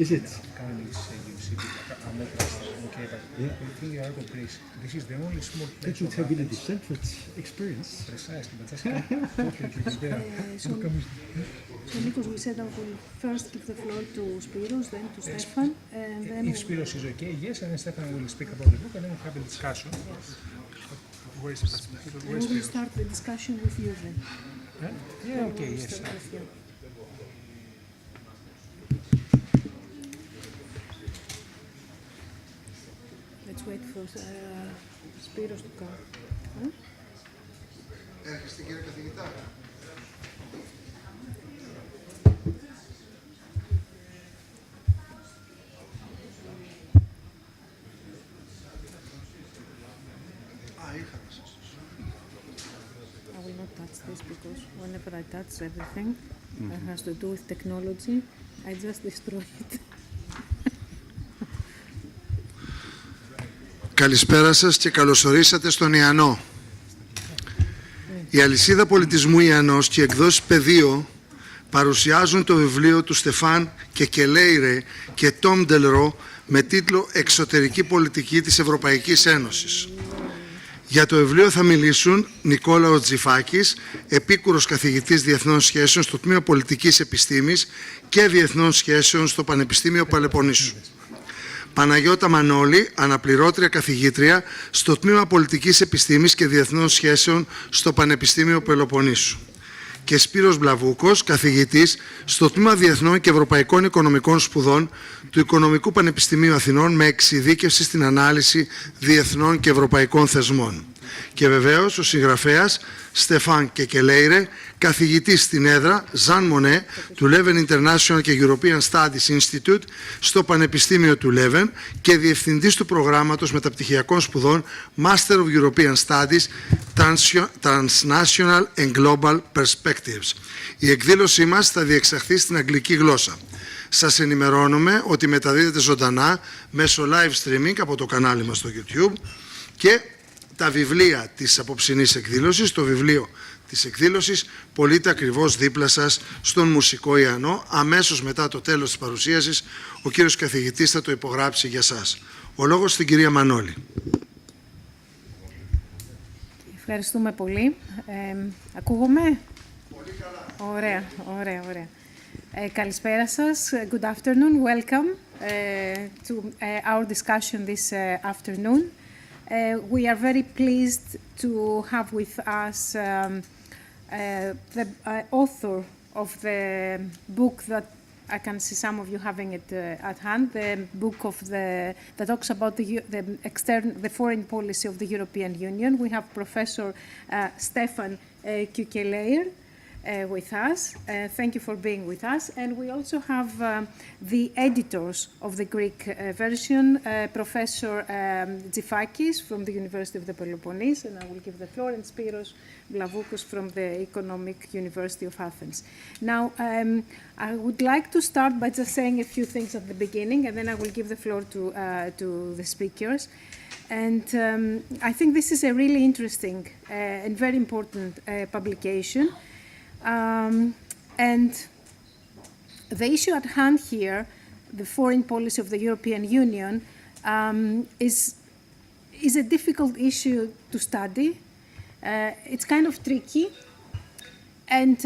Is it? Yeah. This is the only small place. That would have been a different experience. Precisely, but that's completely there. So Nikos, we said I will first give the floor to Spiros, then to Stephan, and then... If Spiros is okay, yes, and then Stephan will speak about the book, and then we'll have a discussion. Where is we will start the discussion with you then. Yeah, okay, yes. Let's wait for Spiros to come. Έρχεστε κύριε καθηγητά. I will not touch this because whenever I touch everything that has to do with technology, I just destroy it. Καλησπέρα σας και καλωσορίσατε στον ΙΑΝΟ. Η Αλυσίδα Πολιτισμού IANOS και οι Εκδόσεις Πεδίο παρουσιάζουν το βιβλίο του Stephan Keukeleire και Tom Delreux με τίτλο «Εξωτερική Πολιτική της Ευρωπαϊκής Ένωσης». Για το βιβλίο θα μιλήσουν Νικόλαος Τζιφάκης, επίκουρος καθηγητής Διεθνών Σχέσεων στο Τμήμα Πολιτικής Επιστήμης και Διεθνών Σχέσεων στο Πανεπιστήμιο Πελοποννήσου. Παναγιώτα Μανώλη, αναπληρώτρια καθηγήτρια στο Τμήμα Πολιτικής Επιστήμης και Διεθνών Σχέσεων στο Πανεπιστήμιο Πελοποννήσου. Και Σπύρος Μπλαβούκος, καθηγητής στο Τμήμα Διεθνών και Ευρωπαϊκών Οικονομικών Σπουδών του Οικονομικού Πανεπιστημίου Αθηνών με εξειδίκευση στην ανάλυση διεθνών και ευρωπαϊκών θεσμών. Και βεβαίως ο συγγραφέας Stephan Keukeleire, καθηγητής στην έδρα Jean Monnet του Leuven International και European Studies Institute στο Πανεπιστήμιο του Leuven και διευθυντής του προγράμματος μεταπτυχιακών σπουδών Master of European Studies Transnational and Global Perspectives. Η εκδήλωσή μας θα διεξαχθεί στην αγγλική γλώσσα. Σας ενημερώνουμε ότι μεταδίδεται ζωντανά μέσω live streaming από το κανάλι μας στο YouTube και τα βιβλία της απόψινής εκδήλωσης, το βιβλίο της εκδήλωσης πωλείται ακριβώς δίπλα σας στον μουσικό ΙΑΝΟ. Αμέσως μετά το τέλος της παρουσίασης, ο κύριος καθηγητής θα το υπογράψει για σας. Ο λόγος στην κυρία Μανώλη. Ευχαριστούμε πολύ. Ακούγομαι? Πολύ καλά. Ωραία. Καλησπέρα σας. Good afternoon. Welcome to our discussion this afternoon. We are very pleased to have with us the author of the book that I can see some of you having it at hand, the book that talks about the foreign policy of the European Union. We have Professor Stephan Keukeleire with us. Thank you for being with us. And we also have the editors of the Greek version, Professor Dzifakis from the University of the Peloponnese, and I will give the floor, and Spiros Blavukos from the Economic University of Athens. Now, I would like to start by just saying a few things at the beginning, and then I will give the floor to the speakers. And I think this is a really interesting and very important publication. And the issue at hand here, the foreign policy of the European Union, is a difficult issue to study. It's kind of tricky, and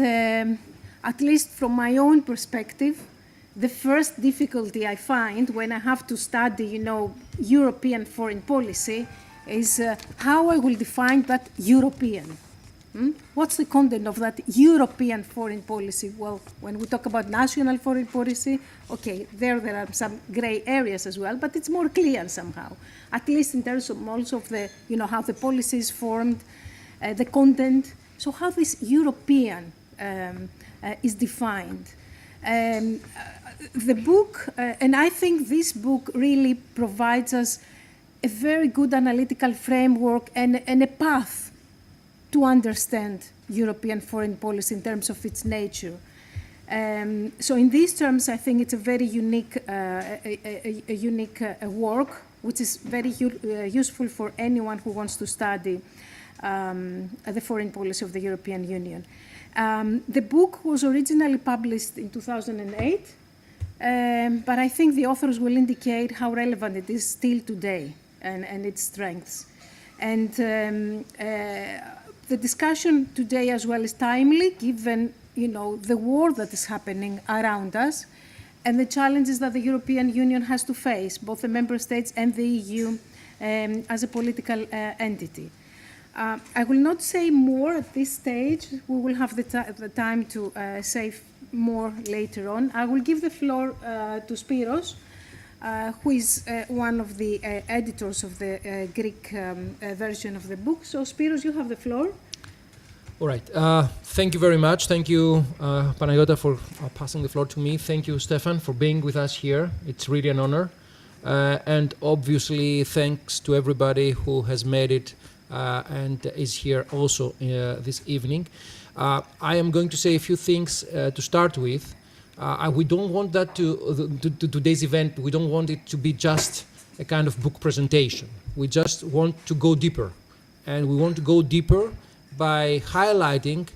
at least from my own perspective, the first difficulty I find when I have to study, European foreign policy is how I will define that European. What's the content of that European foreign policy? Well, when we talk about national foreign policy, okay, there are some gray areas as well, but it's more clear somehow, at least in terms of also of the, how the policy is formed, the content. So how this European is defined. The book, and I think this book really provides us a very good analytical framework and a path to understand European foreign policy in terms of its nature. So in these terms, I think it's a very unique work, which is very useful for anyone who wants to study the foreign policy of the European Union. The book was originally published in 2008, but I think the authors will indicate how relevant it is still today and its strengths. And the discussion today as well is timely, given the war that is happening around us and the challenges that the European Union has to face, both the member states and the EU as a political entity. I will not say more at this stage. We will have the time to say more later on. I will give the floor to Spiros, who is one of the editors of the Greek version of the book. So, Spiros, you have the floor. All right. Thank you very much. Thank you, Panayota, for passing the floor to me. Thank you, Stephan, for being with us here. It's really an honor. And obviously, thanks to everybody who has made it and is here also this evening. I am going to say a few things to start with. We don't want that today's event, we don't want it to be just a kind of book presentation. We just want to go deeper. And we want to go deeper by highlighting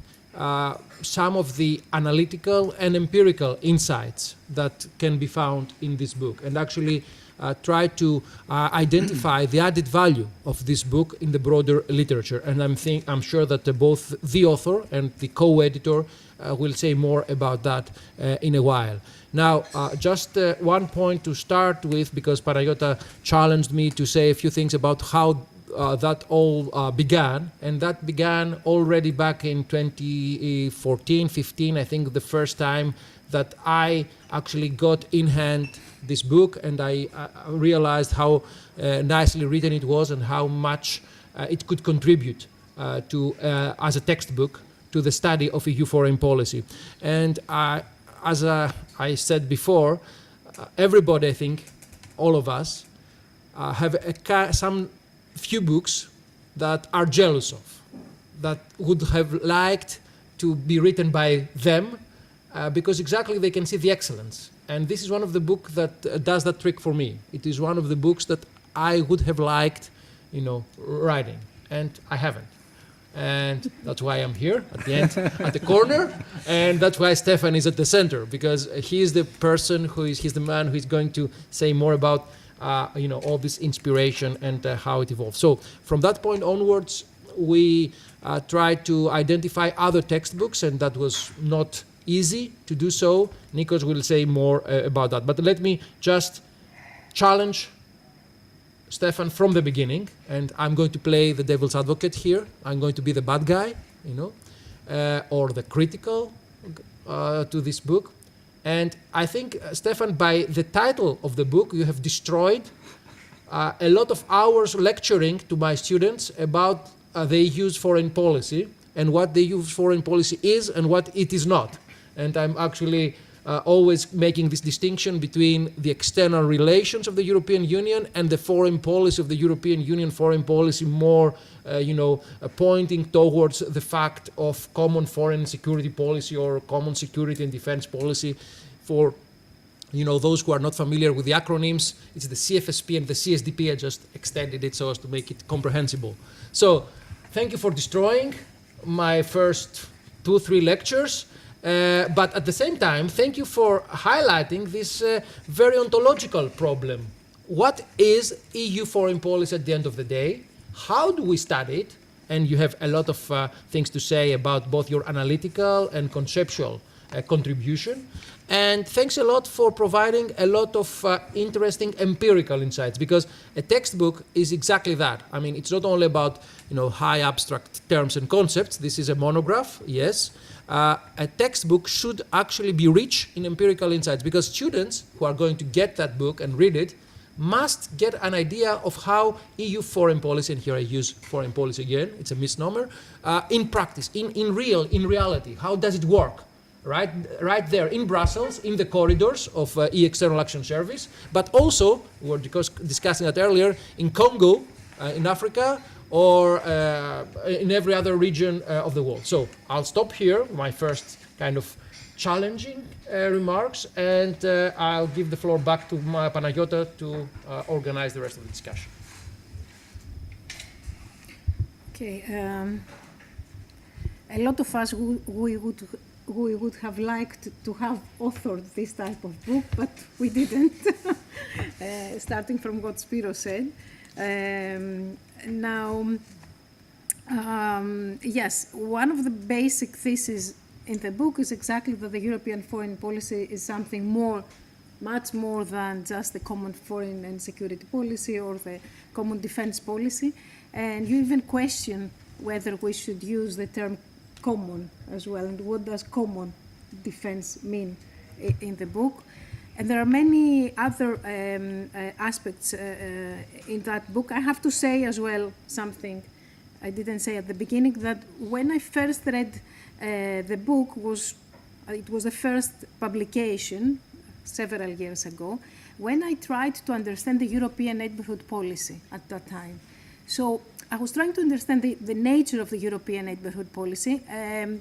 some of the analytical and empirical insights that can be found in this book, and actually try to identify the added value of this book in the broader literature. And I'm sure that both the author and the co-editor will say more about that in a while. Now, just one point to start with, because Panayota challenged me to say a few things about how that all began, and that began already back in 2014-15, I think, the first time that I actually got in hand this book, and I realized how nicely written it was and how much it could contribute as a textbook to the study of EU foreign policy. And as I said before, everybody, I think, all of us, have some few books that are jealous of, that would have liked to be written by them, because exactly they can see the excellence. And this is one of the books that does that trick for me. It is one of the books that I would have liked, writing, and I haven't. And that's why I'm here at the end, at the corner, and that's why Stephan is at the center, because he is the person he's the man who is going to say more about all this inspiration and how it evolves. So from that point onwards, we tried to identify other textbooks, and that was not easy to do so. Nikos will say more about that. But let me just challenge Stephan from the beginning, and I'm going to play the devil's advocate here. I'm going to be the bad guy, or the critical to this book. And I think, Stephan, by the title of the book, you have destroyed a lot of hours lecturing to my students about the EU's foreign policy and what the EU's foreign policy is and what it is not. And I'm actually always making this distinction between the external relations of the European Union and the foreign policy of the European Union, foreign policy more, pointing towards the fact of common foreign security policy or common security and defense policy. For those who are not familiar with the acronyms, it's the CFSP and the CSDP. I just extended it so as to make it comprehensible. So thank you for destroying my first 2-3 lectures. But at the same time, thank you for highlighting this very ontological problem. What is EU foreign policy at the end of the day? How do we study it? And you have a lot of things to say about both your analytical and conceptual contribution. And thanks a lot for providing a lot of interesting empirical insights, because a textbook is exactly that. I mean, it's not only about high abstract terms and concepts. This is a monograph, yes. A textbook should actually be rich in empirical insights, because students who are going to get that book and read it must get an idea of how EU foreign policy, and here I use foreign policy again, it's a misnomer, in practice, in reality, how does it work? Right there in Brussels, in the corridors of External Action Service, but also, we were discussing that earlier, in Congo, in Africa, or in every other region of the world. So I'll stop here, my first kind of challenging remarks, and I'll give the floor back to Panayota to organize the rest of the discussion. Okay. a lot of us we would have liked to have authored this type of book, but we didn't, starting from what Spiro said. Yes, one of the basic theses in the book is exactly that the European foreign policy is something more, much more than just the common foreign and security policy or the common defense policy. And you even question whether we should use the term common as well, and what does common defense mean in the book. And there are many other aspects in that book. I have to say as well something I didn't say at the beginning, that when I first read the book, it was the first publication several years ago, when I tried to understand the European neighborhood policy at that time. So I was trying to understand the nature of the European neighborhood policy,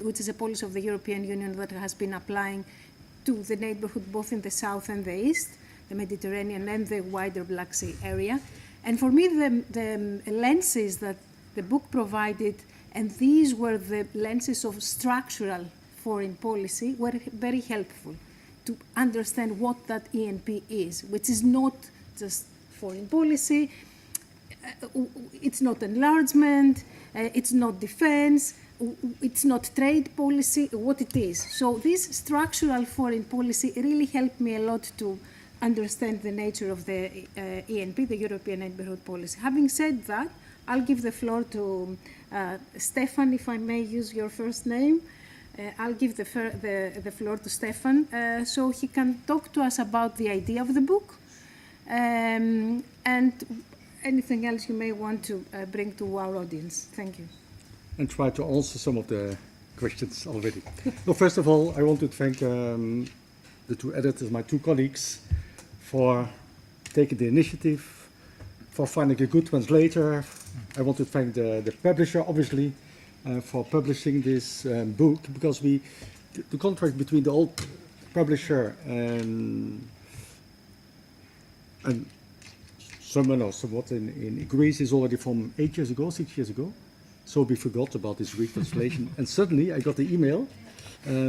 which is a policy of the European Union that has been applying to the neighborhood both in the south and the east, the Mediterranean and the wider Black Sea area. And for me, the lenses that the book provided, and these were the lenses of structural foreign policy, were very helpful to understand what that ENP is, which is not just foreign policy, it's not enlargement, it's not defense, it's not trade policy, what it is. So this structural foreign policy really helped me a lot to understand the nature of the ENP, the European Neighborhood Policy. Having said that, I'll give the floor to Stephan, if I may use your first name. I'll give the floor to Stephan so he can talk to us about the idea of the book and anything else you may want to bring to our audience. Thank you. And try to answer some of the questions already. Well, first of all, I want to thank the two editors, my two colleagues, for taking the initiative, for finding a good translator. I want to thank the publisher, obviously, for publishing this book, because the contract between the old publisher and someone or somewhat in Greece is already from 6 years ago. So we forgot about this retranslation. And suddenly I got the email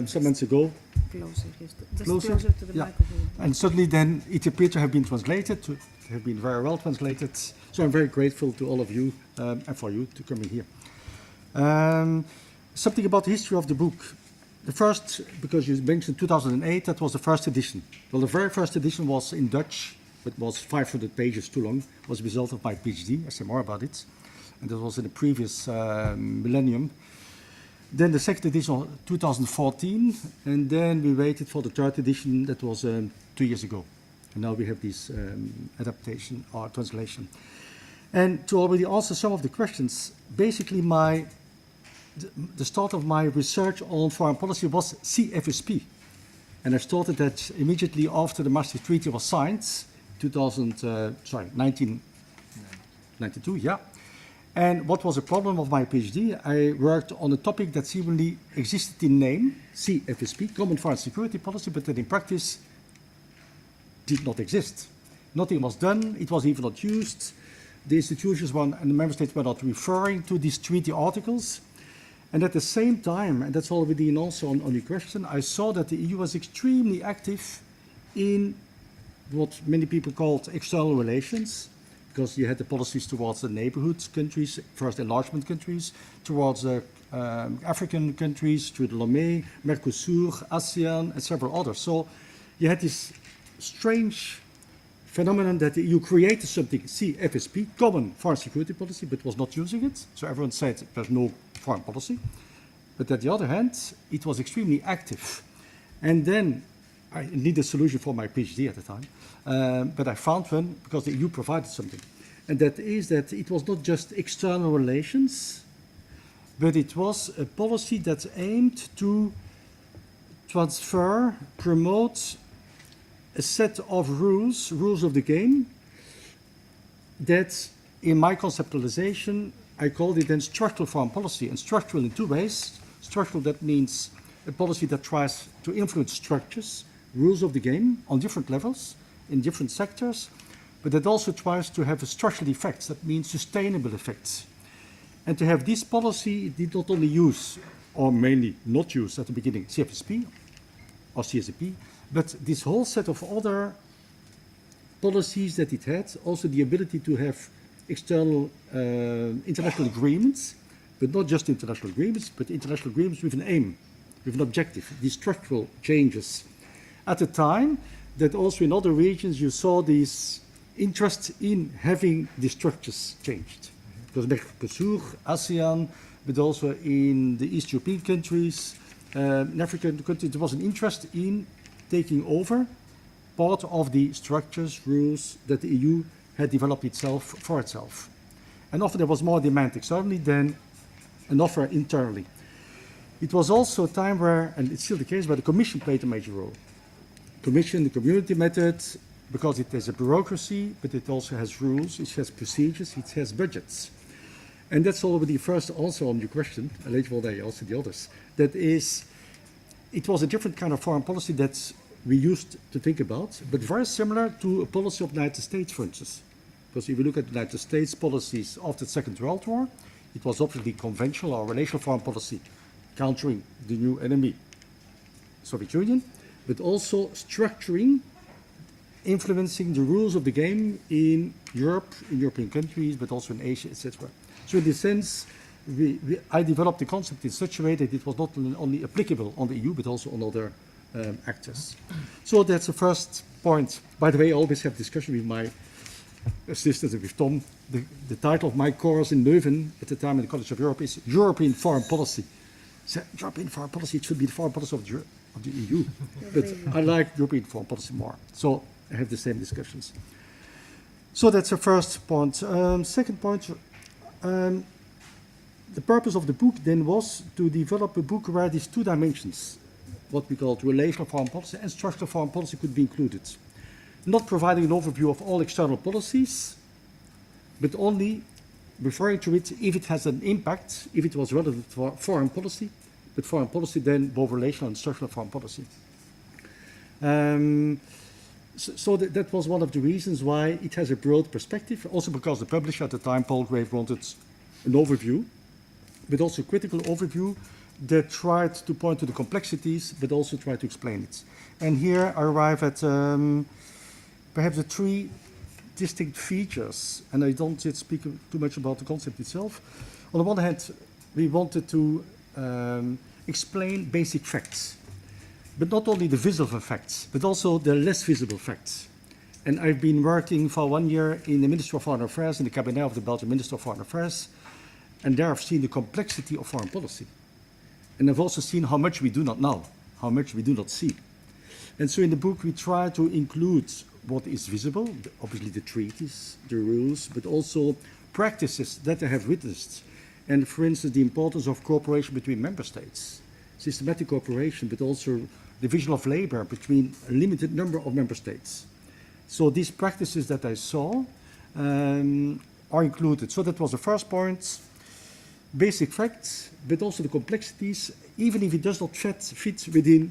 some months ago. Closer to the microphone. And suddenly then it appeared to have been translated, to have been very well translated. So I'm very grateful to all of you and for you to come in here. Something about the history of the book. The first, because you mentioned 2008, that was the first edition. Well, the very first edition was in Dutch, but was 500 pages too long. It was a result of my PhD. I say more about it. And that was in the previous millennium. Then the second edition was 2014, and then we waited for the third edition. That was 2 years ago. And now we have this adaptation or translation. And to already answer some of the questions, basically the start of my research on foreign policy was CFSP. And I started that immediately after the Maastricht Treaty was signed, 1992, yeah. And what was the problem of my PhD? I worked on a topic that seemingly existed in name, CFSP, Common Foreign Security Policy, but that in practice did not exist. Nothing was done, it was even not used. The institutions and the member states were not referring to these treaty articles. And at the same time, and that's already an answer on your question, I saw that the EU was extremely active in what many people called external relations, because you had the policies towards the neighborhood countries, first enlargement countries, towards the African countries, through the Lomé, Mercosur, ASEAN, and several others. So you had this strange phenomenon that the EU created something, CFSP, Common Foreign Security Policy, but was not using it. So everyone said there's no foreign policy. But on the other hand, it was extremely active. And then I needed a solution for my PhD at the time. But I found one because the EU provided something. And that is that it was not just external relations, but it was a policy that aimed to transfer, promote a set of rules of the game that in my conceptualization, I called it then structural foreign policy. And structural in two ways. Structural, that means a policy that tries to influence structures, rules of the game on different levels, in different sectors, but that also tries to have a structural effects, that means sustainable effects. And to have this policy, it did not only use or mainly not used at the beginning, CFSP or CSDP, but this whole set of other policies that it had, also the ability to have external international agreements, but not just international agreements, but international agreements with an aim, with an objective, these structural changes. At the time, that also in other regions you saw this interest in having the structures changed. Because Mercosur, ASEAN, but also in the East European countries, in African countries, there was an interest in taking over part of the structures, rules that the EU had developed itself for itself. And often there was more demand externally than an offer internally. It was also a time where, and it's still the case, where the Commission played a major role. Commission, the community method, because it has a bureaucracy, but it also has rules, it has procedures, it has budgets. And that's already the first answer on your question, and later on I answer the others. That is, it was a different kind of foreign policy that we used to think about, but very similar to a policy of the United States, for instance. Because if you look at the United States policies after the Second World War, it was obviously conventional or relational foreign policy, countering the new enemy, Soviet Union, but also structuring, influencing the rules of the game in Europe, in European countries, but also in Asia, etc. So in this sense, I developed the concept in such a way that it was not only applicable on the EU, but also on other actors. So that's the first point. By the way, I always have discussion with my assistant and with Tom. The title of my course in Leuven at the time in the College of Europe is European Foreign Policy. So European foreign policy, it should be the foreign policy of the EU. But I like European foreign policy more. So I have the same discussions. So that's the first point. Second point, the purpose of the book then was to develop a book where these two dimensions, what we call relational foreign policy and structural foreign policy, could be included. Not providing an overview of all external policies, but only referring to it if it has an impact, if it was relevant for foreign policy, but foreign policy then both relational and structural foreign policy. So that was one of the reasons why it has a broad perspective, also because the publisher at the time, Palgrave, wanted an overview, but also a critical overview that tried to point to the complexities, but also tried to explain it. And here I arrive at perhaps the three distinct features, and I don't yet speak too much about the concept itself. On the one hand, we wanted to explain basic facts, but not only the visible facts, but also the less visible facts. And I've been working for 1 year in the Ministry of Foreign Affairs, in the cabinet of the Belgian Minister of Foreign Affairs, and there I've seen the complexity of foreign policy. And I've also seen how much we do not know, how much we do not see. And so in the book we try to include what is visible, obviously the treaties, the rules, but also practices that I have witnessed. And for instance, the importance of cooperation between member states, systematic cooperation, but also division of labor between a limited number of member states. So these practices that I saw are included. So that was the first point, basic facts, but also the complexities, even if it does not fit within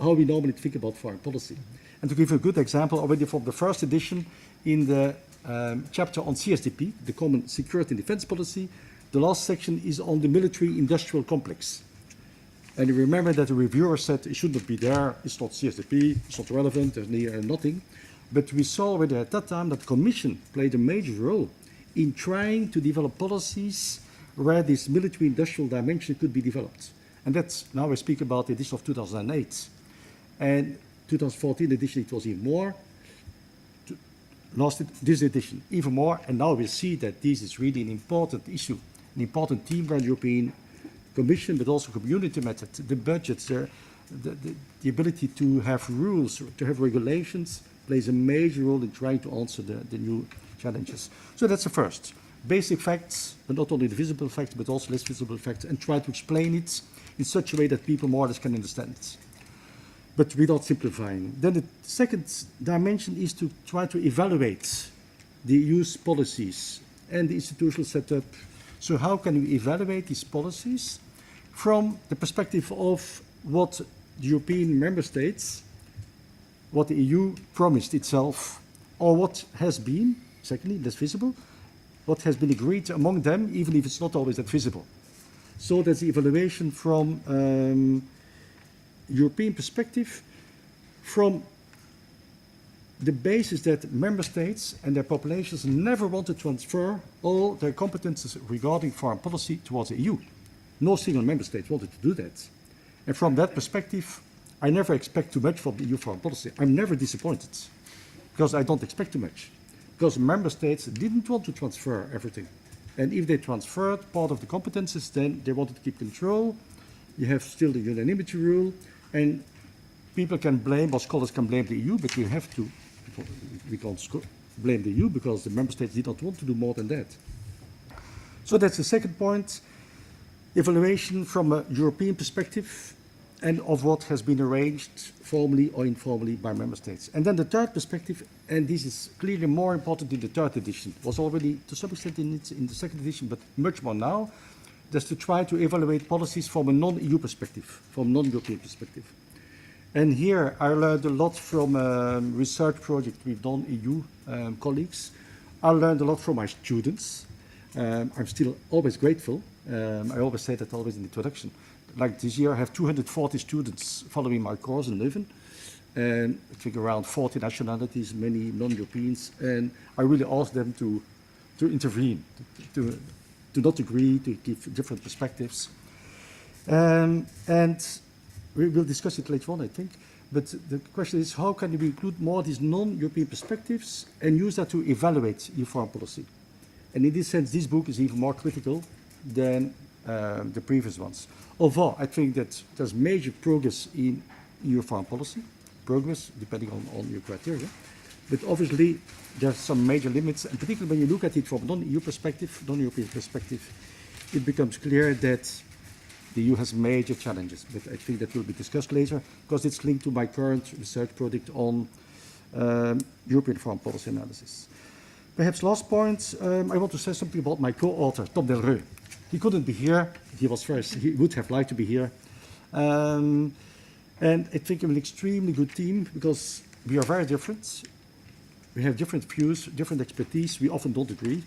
how we normally think about foreign policy. And to give you a good example, already from the first edition, in the chapter on CSDP, the Common Security and Defense Policy, the last section is on the military-industrial complex. And you remember that the reviewer said it should not be there, it's not CSDP, it's not relevant, there's near nothing. But we saw already at that time that the Commission played a major role in trying to develop policies where this military-industrial dimension could be developed. And that's, now I speak about the edition of 2008. And 2014 edition, it was even more. This edition, even more. And now we see that this is really an important issue, an important theme for the European Commission, but also community method, the budgets, the ability to have rules, to have regulations, plays a major role in trying to answer the new challenges. So that's the first. Basic facts, but not only the visible facts, but also less visible facts, and try to explain it in such a way that people more or less can understand it, but without simplifying. Then the second dimension is to try to evaluate the EU's policies and the institutional setup. So how can we evaluate these policies from the perspective of what the European member states, what the EU promised itself, or what has been, secondly, less visible, what has been agreed among them, even if it's not always that visible. So that's the evaluation from European perspective, from the basis that member states and their populations never want to transfer all their competences regarding foreign policy towards the EU. No single member state wanted to do that. And from that perspective, I never expect too much from the EU foreign policy. I'm never disappointed, because I don't expect too much. Because member states didn't want to transfer everything. And if they transferred part of the competences, then they wanted to keep control. You have still the unanimity rule, and people can blame, or scholars can blame the EU, but we can't blame the EU because the member states did not want to do more than that. So that's the second point, evaluation from a European perspective and of what has been arranged formally or informally by member states. And then the third perspective, and this is clearly more important in the third edition, was already to some extent in the second edition, but much more now, that's to try to evaluate policies from a non-EU perspective, from non-European perspective. And here I learned a lot from a research project with non-EU colleagues. I learned a lot from my students. I'm still always grateful. I always say that always in the introduction. Like this year, I have 240 students following my course in Leuven. And I think around 40 nationalities, many non-Europeans. And I really asked them to intervene, to not agree, to give different perspectives. And we will discuss it later on, I think. But the question is, how can we include more of these non-European perspectives and use that to evaluate EU foreign policy? And in this sense, this book is even more critical than the previous ones. Although I think that there's major progress in EU foreign policy, progress depending on your criteria, but obviously there's some major limits, and particularly when you look at it from non-EU perspective, non-European perspective, it becomes clear that the EU has major challenges, but I think that will be discussed later because it's linked to my current research project on European foreign policy analysis. Perhaps last point, I want to say something about my co-author, Tom Delreux. He couldn't be here. He would have liked to be here. And I think I'm an extremely good team because we are very different. We have different views, different expertise. We often don't agree,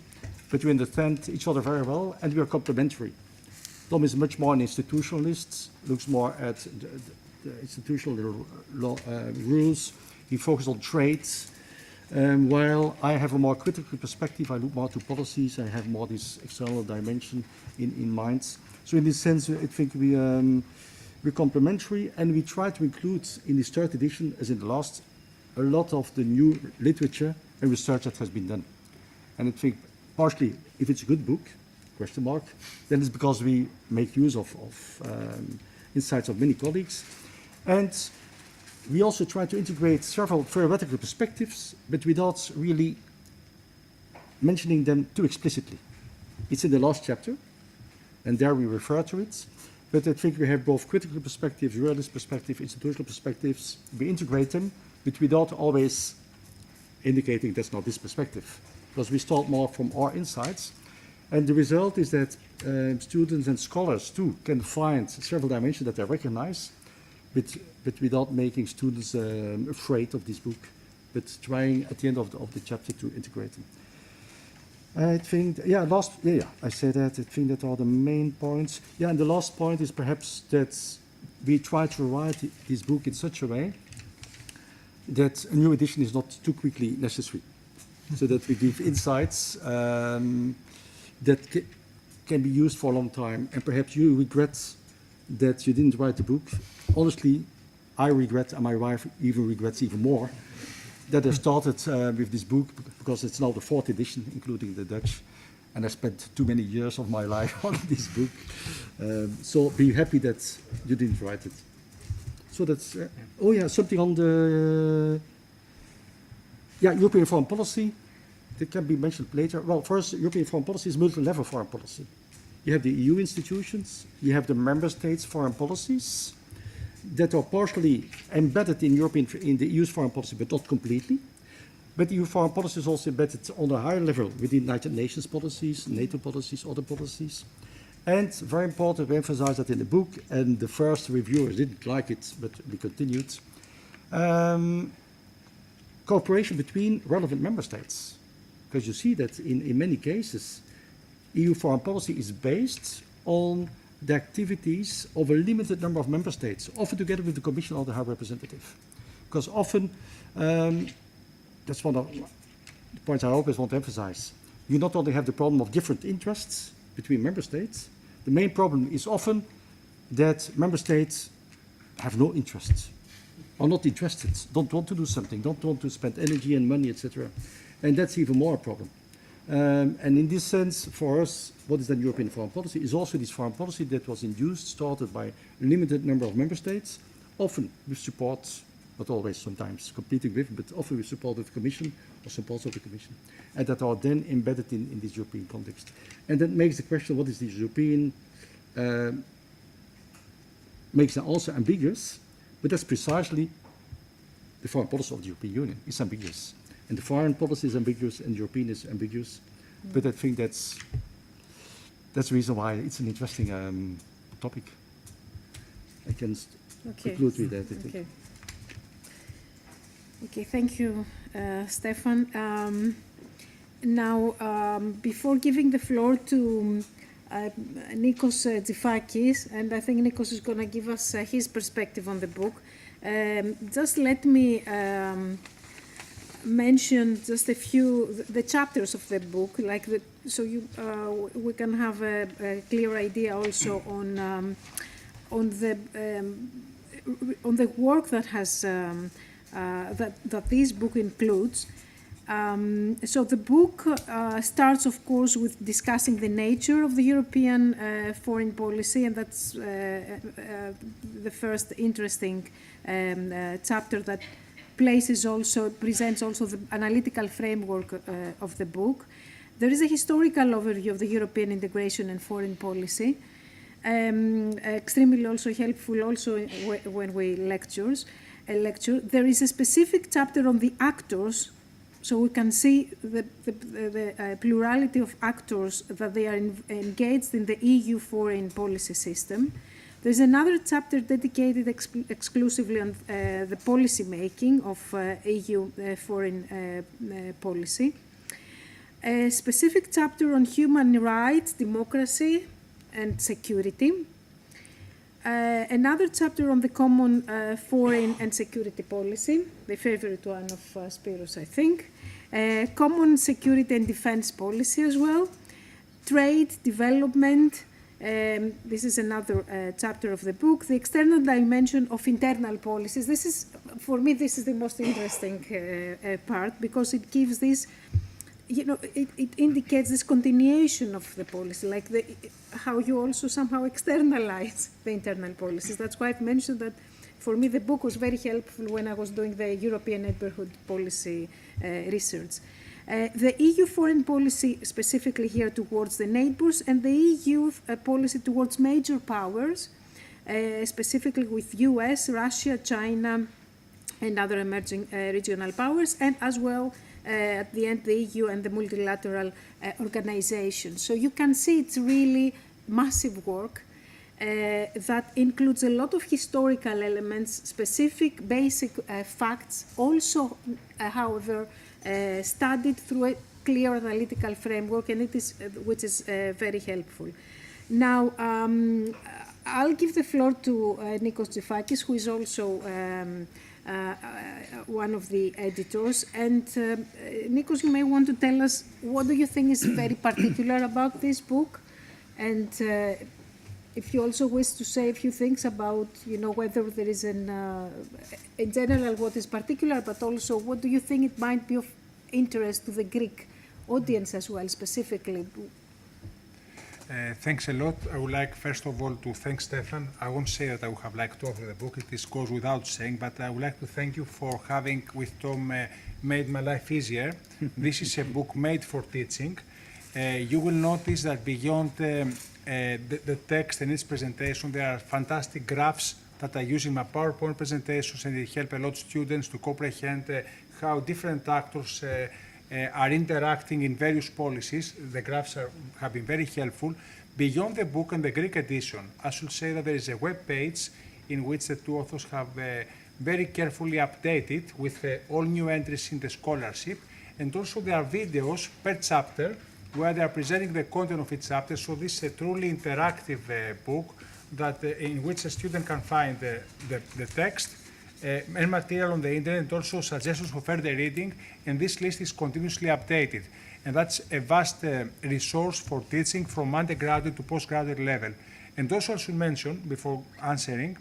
but we understand each other very well, and we are complementary. Tom is much more an institutionalist, looks more at the institutional rules. He focuses on trades. While I have a more critical perspective, I look more to policies, I have more this external dimension in mind. So in this sense, I think we're complementary, and we try to include in this third edition, as in the last, a lot of the new literature and research that has been done. And I think partially, if it's a good book, question mark, then it's because we make use of insights of many colleagues. And we also try to integrate several theoretical perspectives, but without really mentioning them too explicitly. It's in the last chapter, and there we refer to it. But I think we have both critical perspectives, realist perspective, institutional perspectives. We integrate them, but without always indicating that's not this perspective, because we start more from our insights. And the result is that students and scholars too can find several dimensions that they recognize, but without making students afraid of this book, but trying at the end of the chapter to integrate them. I think, I say that. I think that are the main points. Yeah, and the last point is perhaps that we try to write this book in such a way that a new edition is not too quickly necessary, so that we give insights that can be used for a long time. And perhaps you regret that you didn't write the book. Honestly, I regret, and my wife even regrets even more, that I started with this book, because it's now the fourth edition, including the Dutch, and I spent too many years of my life on this book. So be happy that you didn't write it. So that's, something on the European foreign policy that can be mentioned later. Well, first, European foreign policy is multi-level foreign policy. You have the EU institutions, you have the member states' foreign policies that are partially embedded in the EU's foreign policy, but not completely. But EU foreign policy is also embedded on a higher level within United Nations policies, NATO policies, other policies. And very important, we emphasize that in the book, and the first reviewers didn't like it, but we continued. Cooperation between relevant member states. Because you see that in many cases, EU foreign policy is based on the activities of a limited number of member states, often together with the Commission or the High Representative. Because often, that's one of the points I always want to emphasize. You not only have the problem of different interests between member states, the main problem is often that member states have no interests, are not interested, don't want to do something, don't want to spend energy and money, etc. And that's even more a problem. And in this sense, for us, what is then European foreign policy is also this foreign policy that was induced, started by a limited number of member states, often with support, not always sometimes competing with, but often with support of the Commission or support of the Commission, and that are then embedded in this European context. And that makes the question, what is this European, makes it also ambiguous, but that's precisely the foreign policy of the European Union. It's ambiguous. And the foreign policy is ambiguous and the European is ambiguous. But I think that's the reason why it's an interesting topic. I can conclude with that, I think. Okay. Okay, thank you, Stephan. Now, before giving the floor to Nikos Tsifakis, and I think Nikos is going to give us his perspective on the book, just let me mention just a few the chapters of the book, like so we can have a clear idea also on the work that has that this book includes. So the book starts, of course, with discussing the nature of the European foreign policy, and that's the first interesting chapter that presents also the analytical framework of the book. There is a historical overview of the European integration and foreign policy, extremely also helpful also when we lecture. There is a specific chapter on the actors, so we can see the plurality of actors that they are engaged in the EU foreign policy system. There's another chapter dedicated exclusively on the policy making of EU foreign policy. A specific chapter on human rights, democracy, and security. Another chapter on the common foreign and security policy, the favorite one of Spiros, I think. Common security and defense policy as well. Trade, development. This is another chapter of the book. The external dimension of internal policies. This is, for me, this is the most interesting part, because it gives this, it indicates this continuation of the policy, like how you also somehow externalize the internal policies. That's why I've mentioned that for me the book was very helpful when I was doing the European neighborhood policy research. The EU foreign policy specifically here towards the neighbors, and the EU policy towards major powers, specifically with US, Russia, China, and other emerging regional powers, and as well at the end, the EU and the multilateral organizations. So you can see it's really massive work that includes a lot of historical elements, specific basic facts, also, however, studied through a clear analytical framework, and which is very helpful. Now, I'll give the floor to Nikos Tsifakis, who is also one of the editors. And Nikos, you may want to tell us what do you think is very particular about this book, and if you also wish to say a few things about, whether there is in general what is particular, but also what do you think it might be of interest to the Greek audience as well, specifically. Thanks a lot. I would like, first of all, to thank Stephan. I won't say that I would have liked to author the book. It goes without saying, but I would like to thank you for having, with Tom, made my life easier. This is a book made for teaching. You will notice that beyond the text and its presentation, there are fantastic graphs that I use in my PowerPoint presentations, and it helps a lot of students to comprehend how different actors are interacting in various policies. The graphs have been very helpful. Beyond the book and the Greek edition, I should say that there is a web page in which the two authors have very carefully updated with all new entries in the scholarship, and also there are videos per chapter where they are presenting the content of each chapter. So this is a truly interactive book that in which a student can find the text and material on the internet, and also suggestions for further reading, and this list is continuously updated. And that's a vast resource for teaching from undergraduate to postgraduate level. And also I should mention, before answering,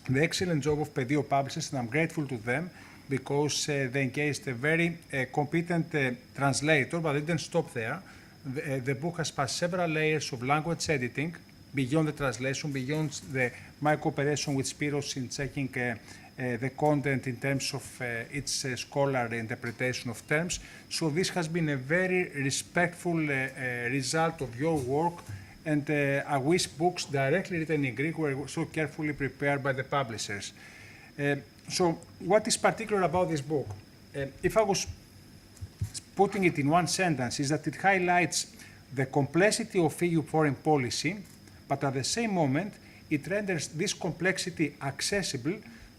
the excellent job of Pεδίο Publishers, and I'm grateful to them because they engaged a very competent translator, but they didn't stop there. The book has passed several layers of language editing, beyond the translation, beyond my cooperation with Spiros in checking the content in terms of its scholarly interpretation of terms. So this has been a very respectful result of your work, and I wish books directly written in Greek were so carefully prepared by the publishers. So what is particular about this book? If I was putting it in one sentence, is that it highlights the complexity of EU foreign policy, but at the same moment, it renders this complexity accessible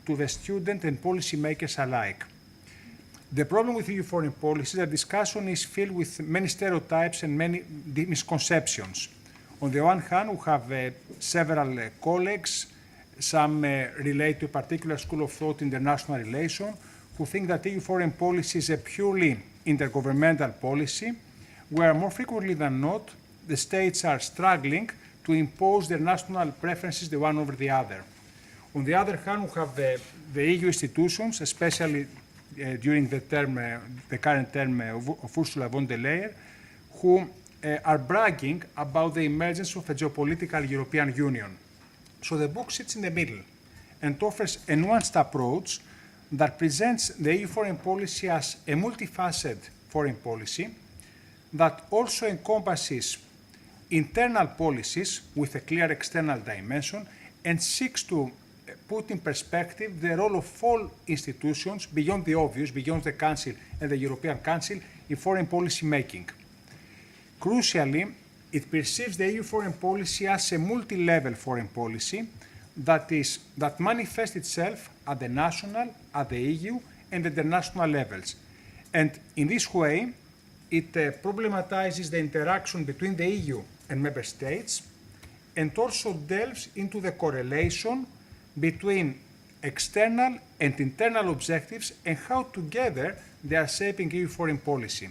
to the student and policymakers alike. The problem with EU foreign policy is that discussion is filled with many stereotypes and many misconceptions. On the one hand, we have several colleagues, some relate to a particular school of thought, international relations, who think that EU foreign policy is a purely intergovernmental policy, where more frequently than not, the states are struggling to impose their national preferences the one over the other. On the other hand, we have the EU institutions, especially during the current term of Ursula von der Leyen, who are bragging about the emergence of a geopolitical European Union. So the book sits in the middle and offers a nuanced approach that presents the EU foreign policy as a multifaceted foreign policy that also encompasses internal policies with a clear external dimension and seeks to put in perspective the role of all institutions beyond the obvious, beyond the Council and the European Council, in foreign policy making. Crucially, it perceives the EU foreign policy as a multi-level foreign policy that manifests itself at the national, at the EU, and international levels. And in this way, it problematizes the interaction between the EU and member states, and also delves into the correlation between external and internal objectives and how together they are shaping EU foreign policy.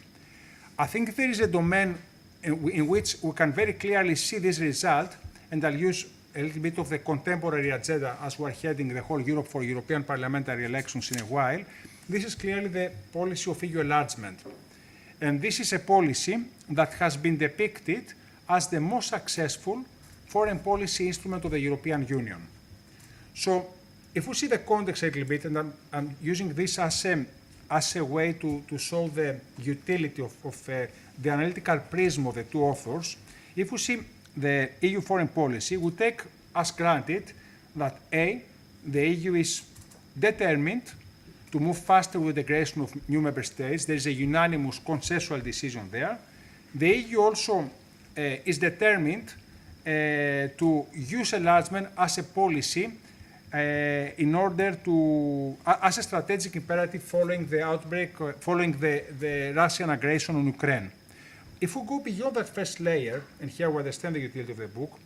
I think there is a domain in which we can very clearly see this result, and I'll use a little bit of the contemporary agenda as we're heading the whole Europe for European parliamentary elections in a while. This is clearly the policy of EU enlargement. And this is a policy that has been depicted as the most successful foreign policy instrument of the European Union. So if we see the context a little bit, and I'm using this as a way to show the utility of the analytical prism of the two authors, if we see the EU foreign policy, we take as granted that A, the EU is determined to move faster with the integration of new member states. There is a unanimous consensual decision there. The EU also is determined to use enlargement as a policy in order to, as a strategic imperative following the outbreak, following the Russian aggression on Ukraine. If we go beyond that first layer, and here we understand the utility of the book,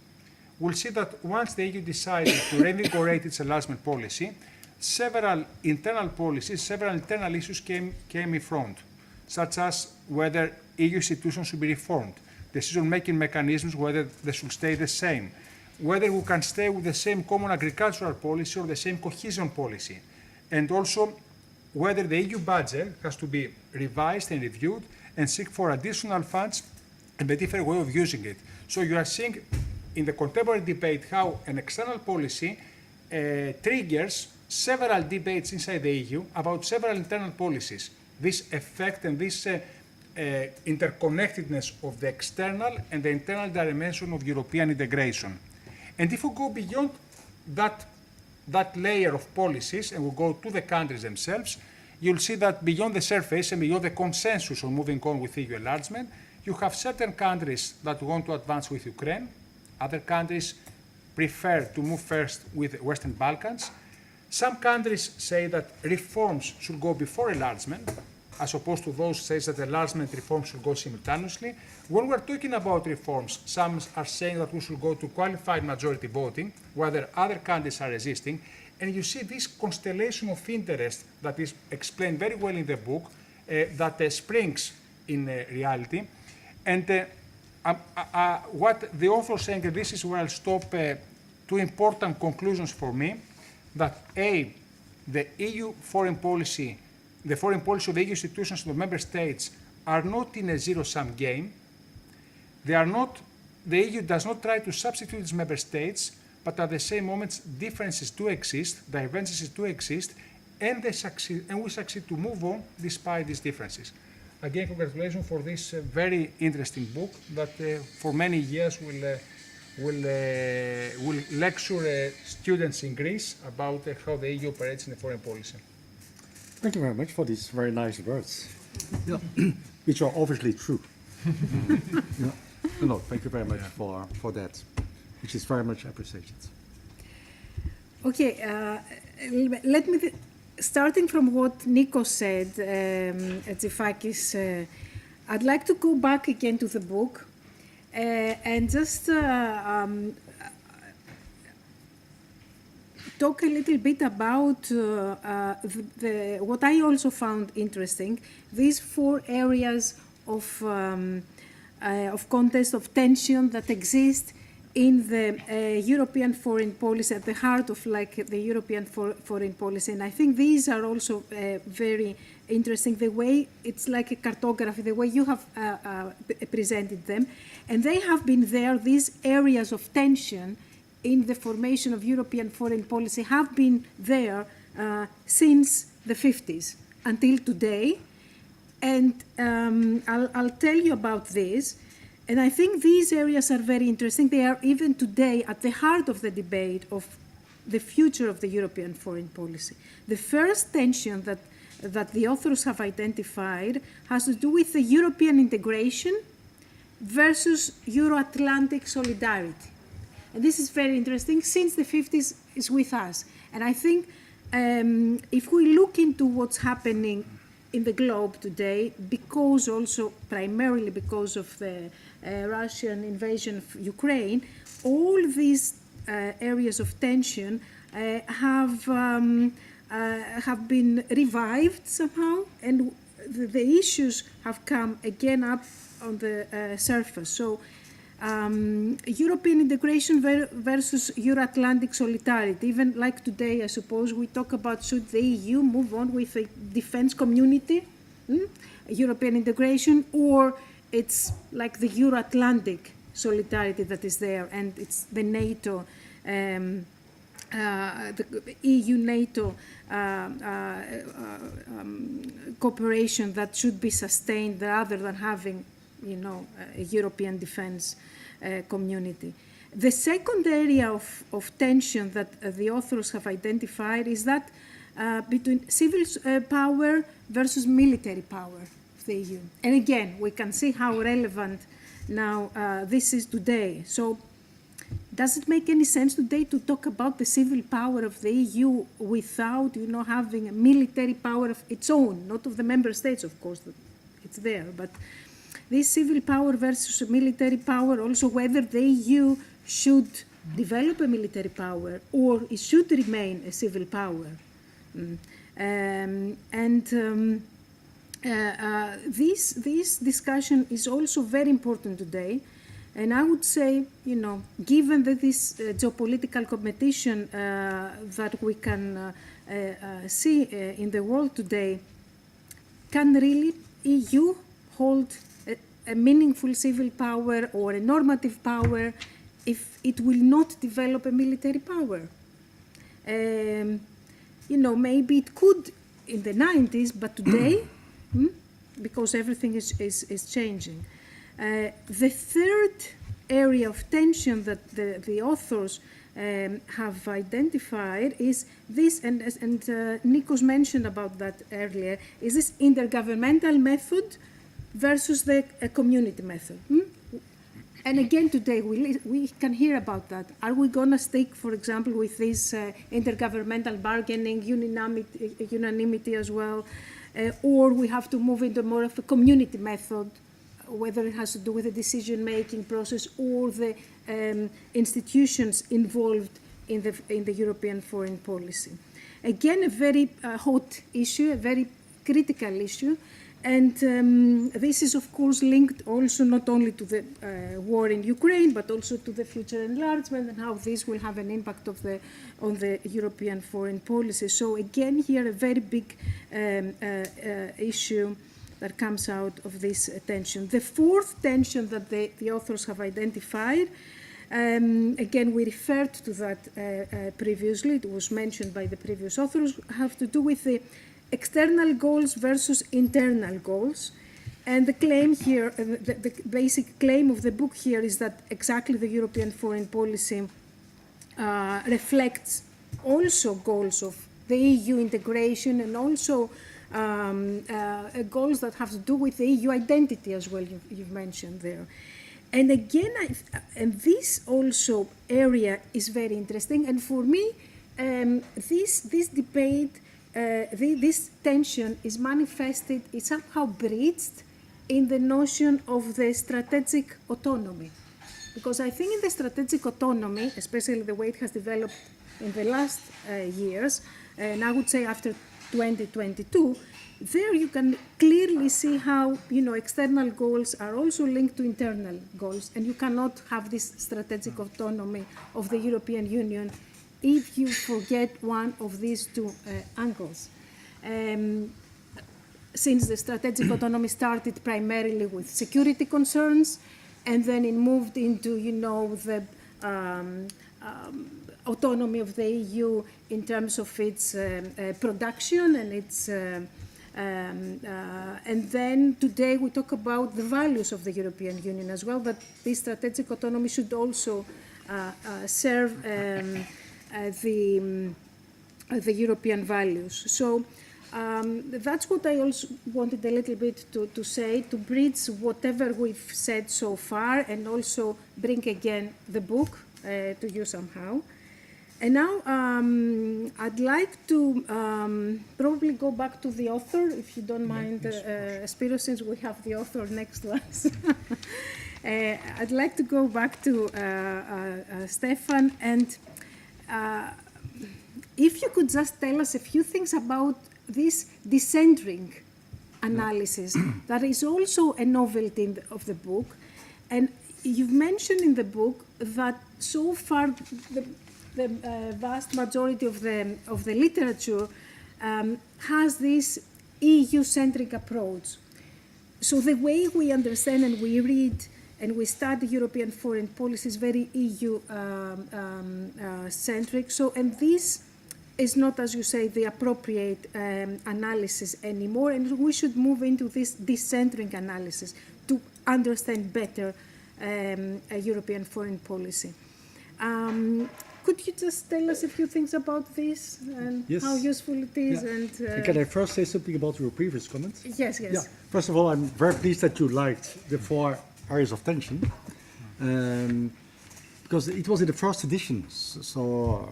we'll see that once the EU decided to reinvigorate its enlargement policy, several internal policies, several internal issues came in front, such as whether EU institutions should be reformed, decision-making mechanisms, whether they should stay the same, whether we can stay with the same common agricultural policy or the same cohesion policy, and also whether the EU budget has to be revised and reviewed and seek for additional funds and a different way of using it. So you are seeing in the contemporary debate how an external policy triggers several debates inside the EU about several internal policies. This effect and this interconnectedness of the external and the internal dimension of European integration. And if we go beyond that layer of policies and we go to the countries themselves, you'll see that beyond the surface and beyond the consensus on moving on with EU enlargement, you have certain countries that want to advance with Ukraine, other countries prefer to move first with the Western Balkans. Some countries say that reforms should go before enlargement, as opposed to those says that the last-minute reforms should go simultaneously. When we're talking about reforms, some are saying that we should go to qualified majority voting, whether other countries are resisting. And you see this constellation of interest that is explained very well in the book that springs in reality. And what the author is saying, and this is where I'll stop, two important conclusions for me, that A, the EU foreign policy, the foreign policy of the EU institutions and the member states are not in a zero-sum game. They are not, the EU does not try to substitute its member states, but at the same moment, differences do exist, divergences do exist, and we succeed to move on despite these differences. Again, congratulations for this very interesting book that for many years will lecture students in Greece about how the EU operates in the foreign policy. Thank you very much for these very nice words, which are obviously true. No, thank you very much for that, which is very much appreciated. Okay, let me, starting from what Nico said, Tzifakis, I'd like to go back again to the book and just talk a little bit about what I also found interesting, these 4 areas of contest, of tension that exist in the European foreign policy, at the heart of the European foreign policy. And I think these are also very interesting, the way it's like a cartography, the way you have presented them. And they have been there, these areas of tension in the formation of European foreign policy have been there since the 50s until today. And I'll tell you about this. And I think these areas are very interesting. They are even today at the heart of the debate of the future of the European foreign policy. The first tension that the authors have identified has to do with the European integration versus Euro-Atlantic solidarity. And this is very interesting since the 50s is with us. And I think if we look into what's happening in the globe today, because also primarily because of the Russian invasion of Ukraine, all these areas of tension have been revived somehow, and the issues have come again up on the surface. So European integration versus Euro-Atlantic solidarity. Even like today, I suppose, we talk about should the EU move on with a defense community, European integration, or it's like the Euro-Atlantic solidarity that is there, and it's the NATO, the EU-NATO cooperation that should be sustained rather than having, a European defense community. The second area of tension that the authors have identified is that between civil power versus military power of the EU. And again, we can see how relevant now this is today. So does it make any sense today to talk about the civil power of the EU without, having a military power of its own, not of the member states, of course, it's there, but this civil power versus military power, also whether the EU should develop a military power or it should remain a civil power. This discussion is also very important today. And I would say, given that this geopolitical competition that we can see in the world today, can really EU hold a meaningful civil power or a normative power if it will not develop a military power? Maybe it could in the 90s, but today, because everything is changing. The third area of tension that the authors have identified is this, and Nikos mentioned about that earlier, is this intergovernmental method versus the community method. And again today we can hear about that. Are we going to stick, for example, with this intergovernmental bargaining, unanimity as well? or we have to move into more of a community method, whether it has to do with the decision-making process or the institutions involved in the European foreign policy. Again, a very hot issue, a very critical issue, and this is, of course, linked also not only to the war in Ukraine, but also to the future enlargement and how this will have an impact on the European foreign policy. So again, here a very big issue that comes out of this tension. The fourth tension that the authors have identified, again, we referred to that previously, it was mentioned by the previous authors, have to do with the external goals versus internal goals. And the claim here, the basic claim of the book here is that exactly the European foreign policy reflects also goals of the EU integration and also goals that have to do with the EU identity as well, you've mentioned there. And again, and this also area is very interesting. And for me, this debate, this tension is manifested, is somehow breached in the notion of the strategic autonomy. Because I think in the strategic autonomy, especially the way it has developed in the last years, and I would say after 2022, there you can clearly see how, external goals are also linked to internal goals, and you cannot have this strategic autonomy of the European Union if you forget one of these two angles. Since the strategic autonomy started primarily with security concerns, and then it moved into, the autonomy of the EU in terms of its production and its, and then today we talk about the values of the European Union as well, that this strategic autonomy should also serve the European values. So that's what I also wanted a little bit to say, to bridge whatever we've said so far and also bring again the book to you somehow. And now I'd like to probably go back to the author, if you don't mind, Spiro, since we have the author next to us. I'd like to go back to Stephan, and if you could just tell us a few things about this decentering analysis that is also a novelty of the book. And you've mentioned in the book that so far the vast majority of the literature has this EU-centric approach. So the way we understand and we read and we study European foreign policy is very EU-centric. So, and this is not, as you say, the appropriate analysis anymore, and we should move into this decentering analysis to understand better European foreign policy. Could you just tell us a few things about this and how useful it is? Yeah. And can I first say something about your previous comments? Yes, yes. Yeah. First of all, I'm very pleased that you liked the 4 areas of tension, because it was in the first edition, so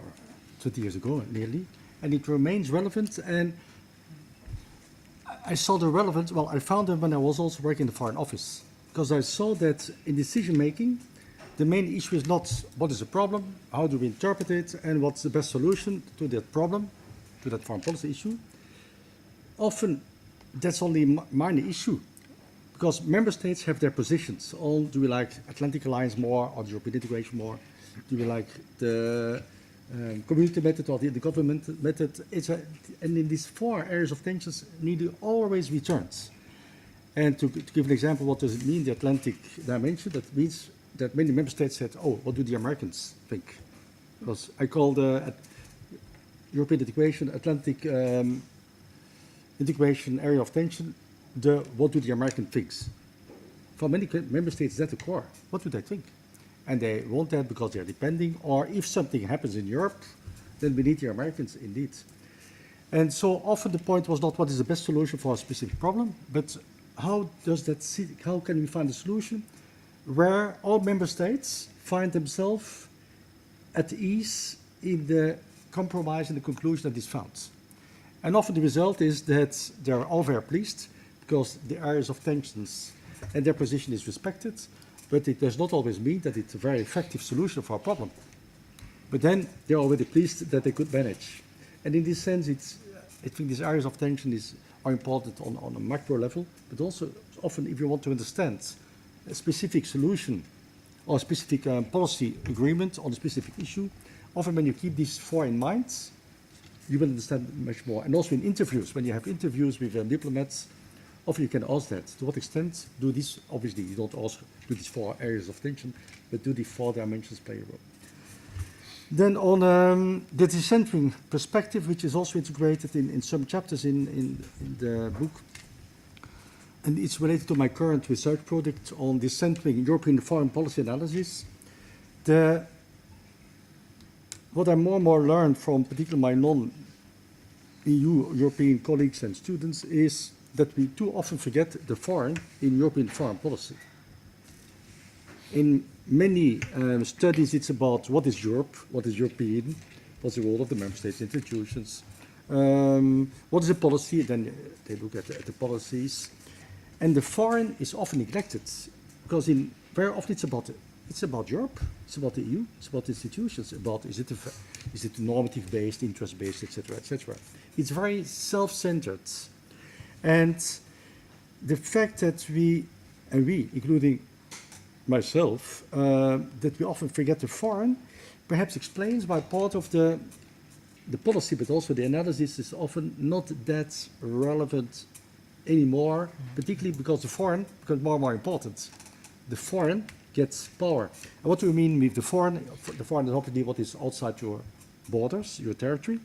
20 years ago nearly, and it remains relevant. And I saw the relevance, well, I found them when I was also working in the Foreign Office, because I saw that in decision making, the main issue is not what is the problem, how do we interpret it, and what's the best solution to that problem, to that foreign policy issue. Often that's only a minor issue, because member states have their positions on, do we like Atlantic Alliance more or the European integration more? Do we like the community method or the government method? And in these 4 areas of tensions, nearly always returns. And to give an example, what does it mean, the Atlantic dimension? That means that many member states said, oh, what do the Americans think? Because I call the European integration, Atlantic integration area of tension, what do the Americans think? For many member states, that's the core. What do they think? And they want that because they're depending, or if something happens in Europe, then we need the Americans indeed. And so often the point was not what is the best solution for a specific problem, but how can we find a solution where all member states find themselves at ease in the compromise and the conclusion that is found. And often the result is that they are all very pleased because the areas of tensions and their position is respected, but it does not always mean that it's a very effective solution for a problem. But then they're already pleased that they could manage. And in this sense, I think these areas of tension are important on a macro level, but also often if you want to understand a specific solution or a specific policy agreement on a specific issue, often when you keep these four in mind, you will understand much more. And also in interviews, when you have interviews with diplomats, often you can ask that. To what extent do these, obviously you don't ask, do these four areas of tension, but do the four dimensions play a role? Then on the decentering perspective, which is also integrated in some chapters in the book, and it's related to my current research project on decentering European foreign policy analysis. What I more and more learned from particularly my non-EU European colleagues and students is that we too often forget the foreign in European foreign policy. In many studies, it's about what is Europe, what is European, what's the role of the member states institutions, what is the policy, then they look at the policies. And the foreign is often neglected because very often it's about Europe, it's about the EU, it's about institutions, about is it normative-based, interest-based, etc., etc. It's very self-centered. And the fact that we, including myself, that we often forget the foreign, perhaps explains why part of the policy, but also the analysis is often not that relevant anymore, particularly because the foreign becomes more and more important. The foreign gets power. And what do we mean with the foreign? The foreign is obviously what is outside your borders, your territory,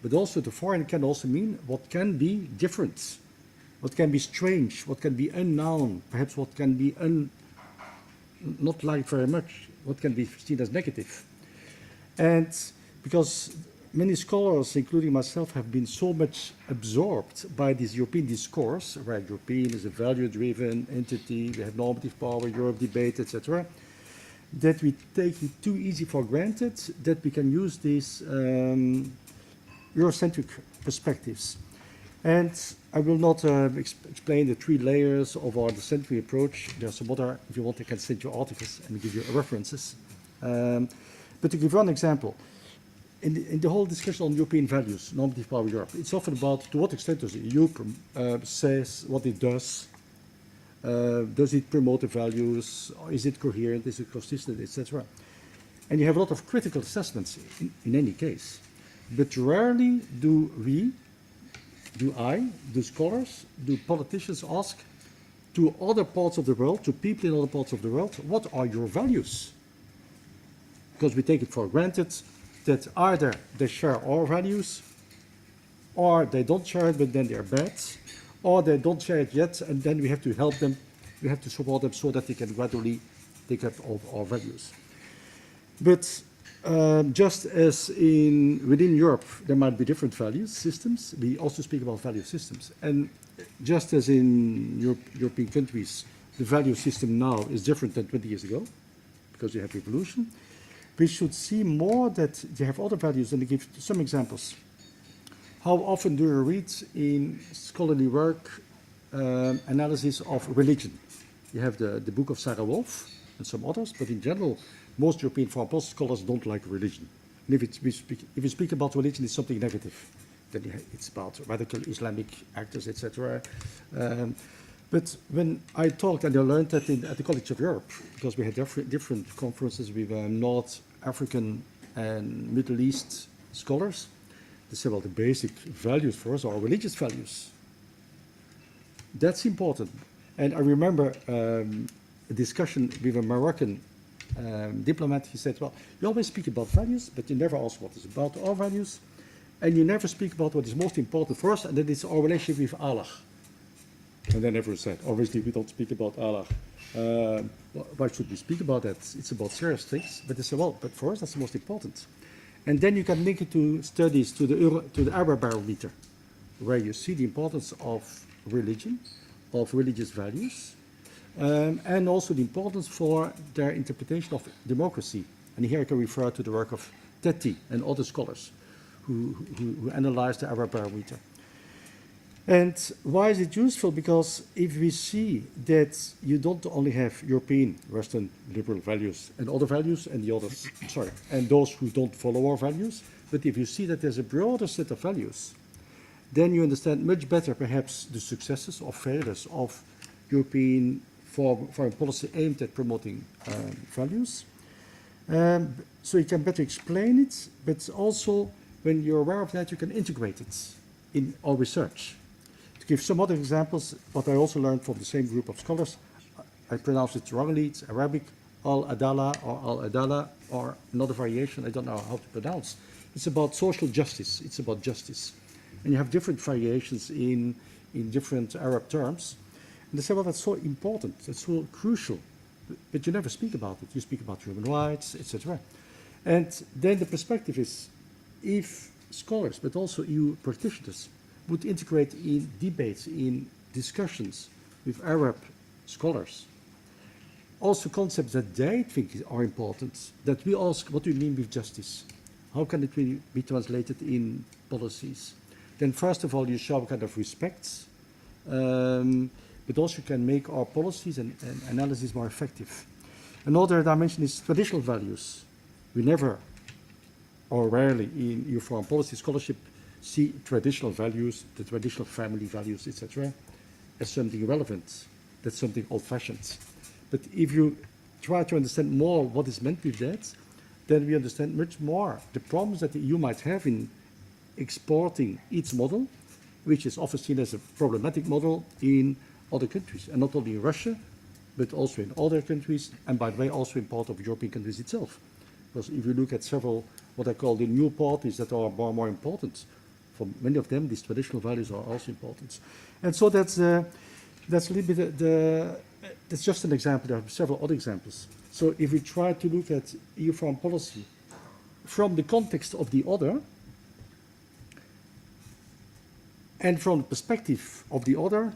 but also the foreign can also mean what can be different, what can be strange, what can be unknown, perhaps what can be not liked very much, what can be seen as negative. And because many scholars, including myself, have been so much absorbed by this European discourse, where European is a value-driven entity, we have normative power, Europe debate, etc., that we take it too easy for granted that we can use these Eurocentric perspectives. And I will not explain the 3 layers of our decentering approach. There are some other, if you want, I can send you articles and give you references. But to give one example, in the whole discussion on European values, normative power Europe, it's often about to what extent does the EU says what it does. Does it promote the values? Is it coherent? Is it consistent, etc.? And you have a lot of critical assessments in any case. But rarely do scholars, do politicians ask to other parts of the world, to people in other parts of the world, what are your values? Because we take it for granted that either they share our values, or they don't share it, but then they're bad, or they don't share it yet, and then we have to help them, we have to support them so that they can gradually take up all our values. But just as within Europe, there might be different value systems, we also speak about value systems. And just as in European countries, the value system now is different than 20 years ago, because you have revolution, we should see more that you have other values, and to give some examples. How often do you read in scholarly work analysis of religion? You have the book of Sarah Wolf and some others, but in general, most European foreign policy scholars don't like religion. And if you speak about religion, it's something negative. Then it's about radical Islamic actors, etc. But when I talked, and I learned that at the College of Europe, because we had different conferences with North African and Middle East scholars, they said, well, the basic values for us are religious values. That's important. And I remember a discussion with a Moroccan diplomat. He said, well, you always speak about values, but you never ask what is about our values, and you never speak about what is most important for us, and that is our relationship with Allah. And then everyone said, obviously we don't speak about Allah. Why should we speak about that? It's about serious things. But they said, well, but for us that's the most important. And then you can link it to studies, to the Arab barometer, where you see the importance of religion, of religious values, and also the importance for their interpretation of democracy. And here I can refer to the work of Tetti and other scholars who analyzed the Arab barometer. And why is it useful? Because if we see that you don't only have European, Western, liberal values and other values and the others, sorry, and those who don't follow our values, but if you see that there's a broader set of values, then you understand much better perhaps the successes or failures of European foreign policy aimed at promoting values. So you can better explain it, but also when you're aware of that, you can integrate it in our research. To give some other examples, what I also learned from the same group of scholars, I pronounce it wrongly, it's Arabic, al-adala or al-adala, or another variation, I don't know how to pronounce. It's about social justice, it's about justice. And you have different variations in different Arab terms. And they say, well, that's so important, that's so crucial, but you never speak about it. You speak about human rights, etc. And then the perspective is, if scholars, but also EU practitioners, would integrate in debates, in discussions with Arab scholars, also concepts that they think are important, that we ask, what do you mean with justice? How can it be translated in policies? Then first of all, you show a kind of respect, but also can make our policies and analysis more effective. Another dimension is traditional values. We never, or rarely in EU foreign policy scholarship, see traditional values, the traditional family values, etc., as something relevant. That's something old-fashioned. But if you try to understand more what is meant with that, then we understand much more the problems that the EU might have in exporting its model, which is often seen as a problematic model in other countries, and not only in Russia, but also in other countries, and by the way, also in part of European countries itself. Because if you look at several, what I call the new parties that are more important, for many of them, these traditional values are also important. And so that's a little bit that's just an example. There are several other examples. So if we try to look at EU foreign policy from the context of the other, and from the perspective of the other,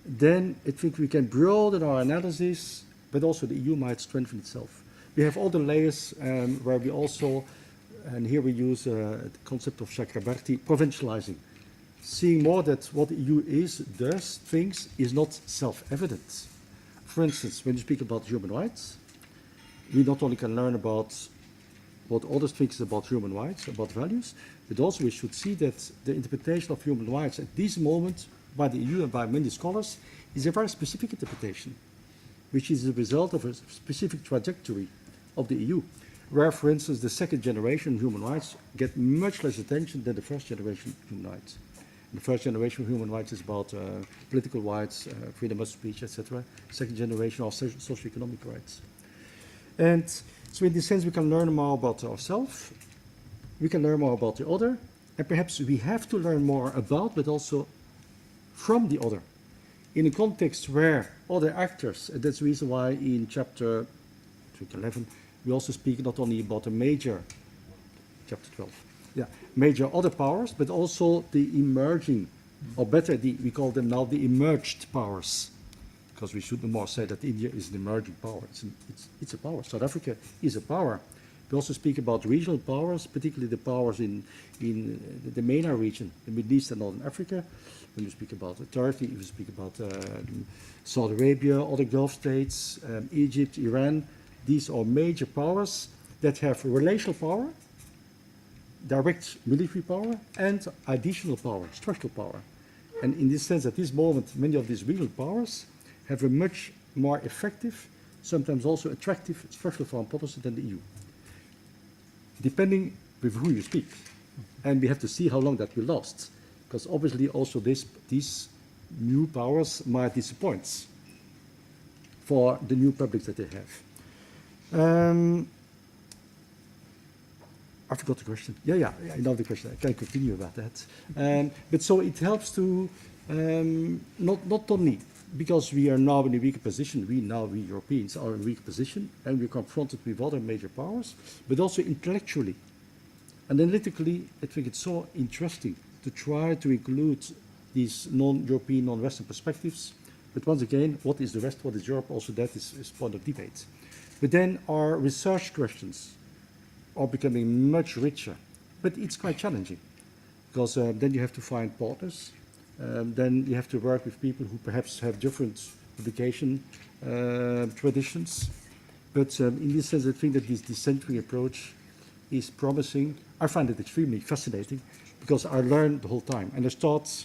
then I think we can broaden our analysis, but also the EU might strengthen itself. We have other layers where we also, and here we use the concept of Chakrabarti, provincializing, seeing more that what the EU does, thinks, is not self-evident. For instance, when you speak about human rights, we not only can learn about what others think about human rights, about values, but also we should see that the interpretation of human rights at this moment by the EU and by many scholars is a very specific interpretation, which is the result of a specific trajectory of the EU, where, for instance, the second generation human rights get much less attention than the first generation human rights. The first generation human rights is about political rights, freedom of speech, etc. Second generation are socio-economic rights. And so in this sense, we can learn more about ourselves, we can learn more about the other, and perhaps we have to learn more about, but also from the other, in a context where other actors, and that's the reason why in chapter 11, we also speak not only about the major, chapter 12, major other powers, but also the emerging, or better, we call them now the emerged powers, because we should more say that India is an emerging power. It's a power. South Africa is a power. We also speak about regional powers, particularly the powers in the MENA region, the Middle East and Northern Africa. When you speak about Turkey, if you speak about Saudi Arabia, other Gulf states, Egypt, Iran, these are major powers that have relational power, direct military power, and additional power, structural power. And in this sense, at this moment, many of these regional powers have a much more effective, sometimes also attractive structural foreign policy than the EU, depending with who you speak. And we have to see how long that will last, because obviously also these new powers might disappoint for the new publics that they have. I forgot the question. Yeah, I know the question. I can continue about that. But so it helps to not only because we are now in a weaker position, we Europeans are in a weaker position, and we're confronted with other major powers, but also intellectually. Analytically, I think it's so interesting to try to include these non-European, non-Western perspectives. But once again, what is the West, what is Europe? Also that is point of debate. But then our research questions are becoming much richer. But it's quite challenging, because then you have to find partners, then you have to work with people who perhaps have different publication traditions. But in this sense, I think that this decentering approach is promising. I find it extremely fascinating because I learned the whole time. And I started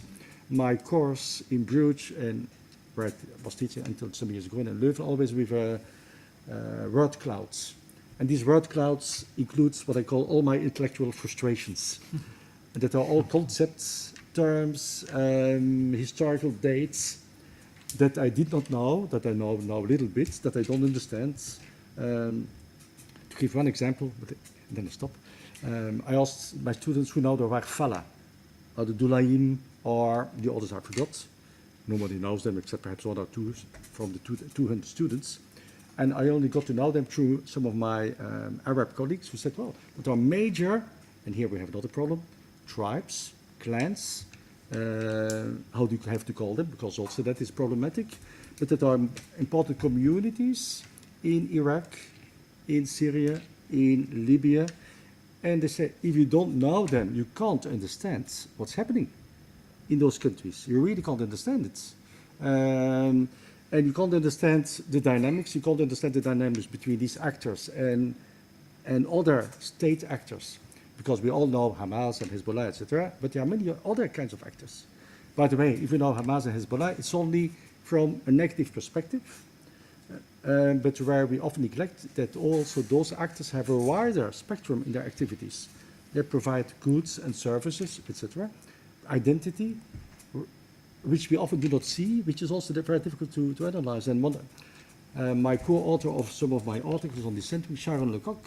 my course in Bruges, and where I was teaching until some years ago, in Leuven, always with word clouds. And these word clouds includes what I call all my intellectual frustrations. And that are all concepts, terms, historical dates that I did not know, that I know a little bit, that I don't understand. To give one example, and then I stop. I asked my students who know the Warfalla, or the Dulaim, or the others I forgot. Nobody knows them except perhaps one or two from the 200 students. And I only got to know them through some of my Arab colleagues who said, well, there are major, and here we have another problem, tribes, clans, how do you have to call them, because also that is problematic, but that are important communities in Iraq, in Syria, in Libya, and they say, if you don't know them, you can't understand what's happening in those countries. You really can't understand it. And you can't understand the dynamics. You can't understand the dynamics between these actors and other state actors, because we all know Hamas and Hezbollah, etc. But there are many other kinds of actors. By the way, if you know Hamas and Hezbollah, it's only from a negative perspective, but where we often neglect that also those actors have a wider spectrum in their activities. They provide goods and services, etc. Identity, which we often do not see, which is also very difficult to analyze. And one, my co-author of some of my articles on dissenting, Sharon Lecoq,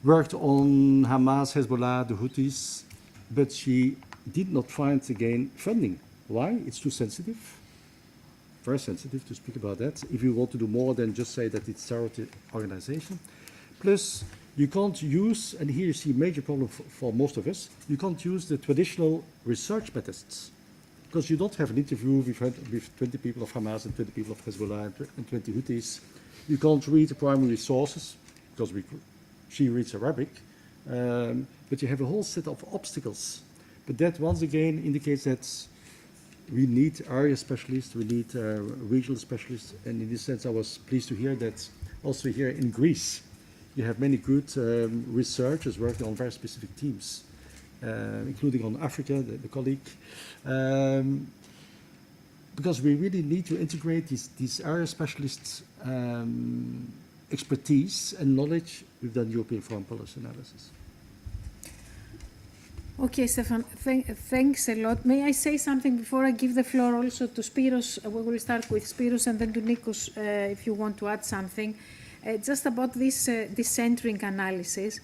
worked on Hamas, Hezbollah, the Houthis, but she did not find, again, funding. Why? It's too sensitive, very sensitive to speak about that. If you want to do more than just say that it's a charity organization. Plus, you can't use, and here you see a major problem for most of us, you can't use the traditional research methods, because you don't have an interview with 20 people of Hamas and 20 people of Hezbollah and 20 Houthis. You can't read the primary sources, because she reads Arabic, but you have a whole set of obstacles. But that once again indicates that we need area specialists, we need regional specialists, and in this sense I was pleased to hear that also here in Greece you have many good researchers working on very specific teams, including on Africa, the colleague, because we really need to integrate these area specialists' expertise and knowledge with the European foreign policy analysis. Okay, Stephan, thanks a lot. May I say something before I give the floor also to Spiros? We will start with Spiros and then to Nikos, if you want to add something. Just about this decentering analysis.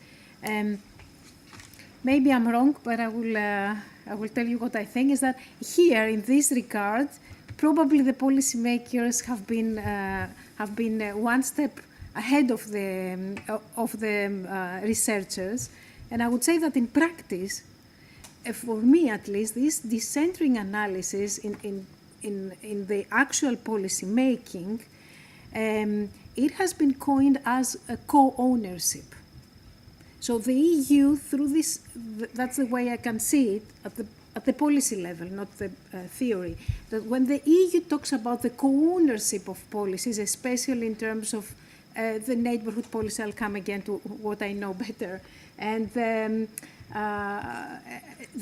Maybe I'm wrong, but I will tell you what I think, is that here, in this regard, probably the policymakers have been one step ahead of the researchers. And I would say that in practice, for me at least, this decentering analysis in the actual policy making, it has been coined as a co-ownership. So the EU, through this, that's the way I can see it at the policy level, not the theory, that when the EU talks about the co-ownership of policies, especially in terms of the neighborhood policy, I'll come again to what I know better, and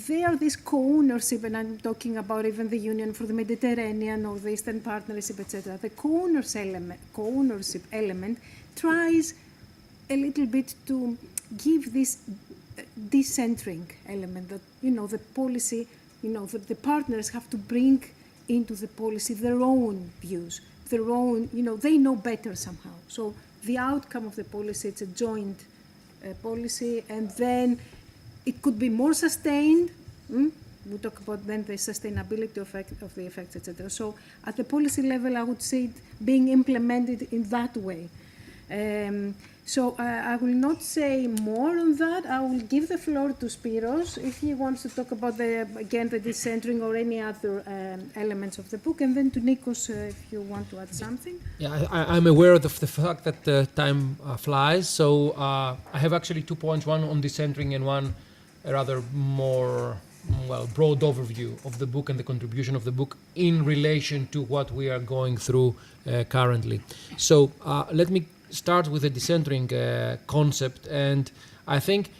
there this co-ownership, and I'm talking about even the Union for the Mediterranean or the Eastern Partnership, etc. The co-ownership element tries a little bit to give this decentering element that, the policy, the partners have to bring into the policy their own views, their own, they know better somehow. So the outcome of the policy, it's a joint policy, and then it could be more sustained. We talk about then the sustainability of the effects, etc. So at the policy level, I would see it being implemented in that way. So I will not say more on that. I will give the floor to Spiros if he wants to talk about the decentering or any other elements of the book, and then to Nikos if you want to add something. Yeah, I'm aware of the fact that time flies, so I have actually 2 points, one on decentering and one rather more well, broad overview of the book and the contribution of the book in relation to what we are going through currently. So let me start with the decentering concept, and I think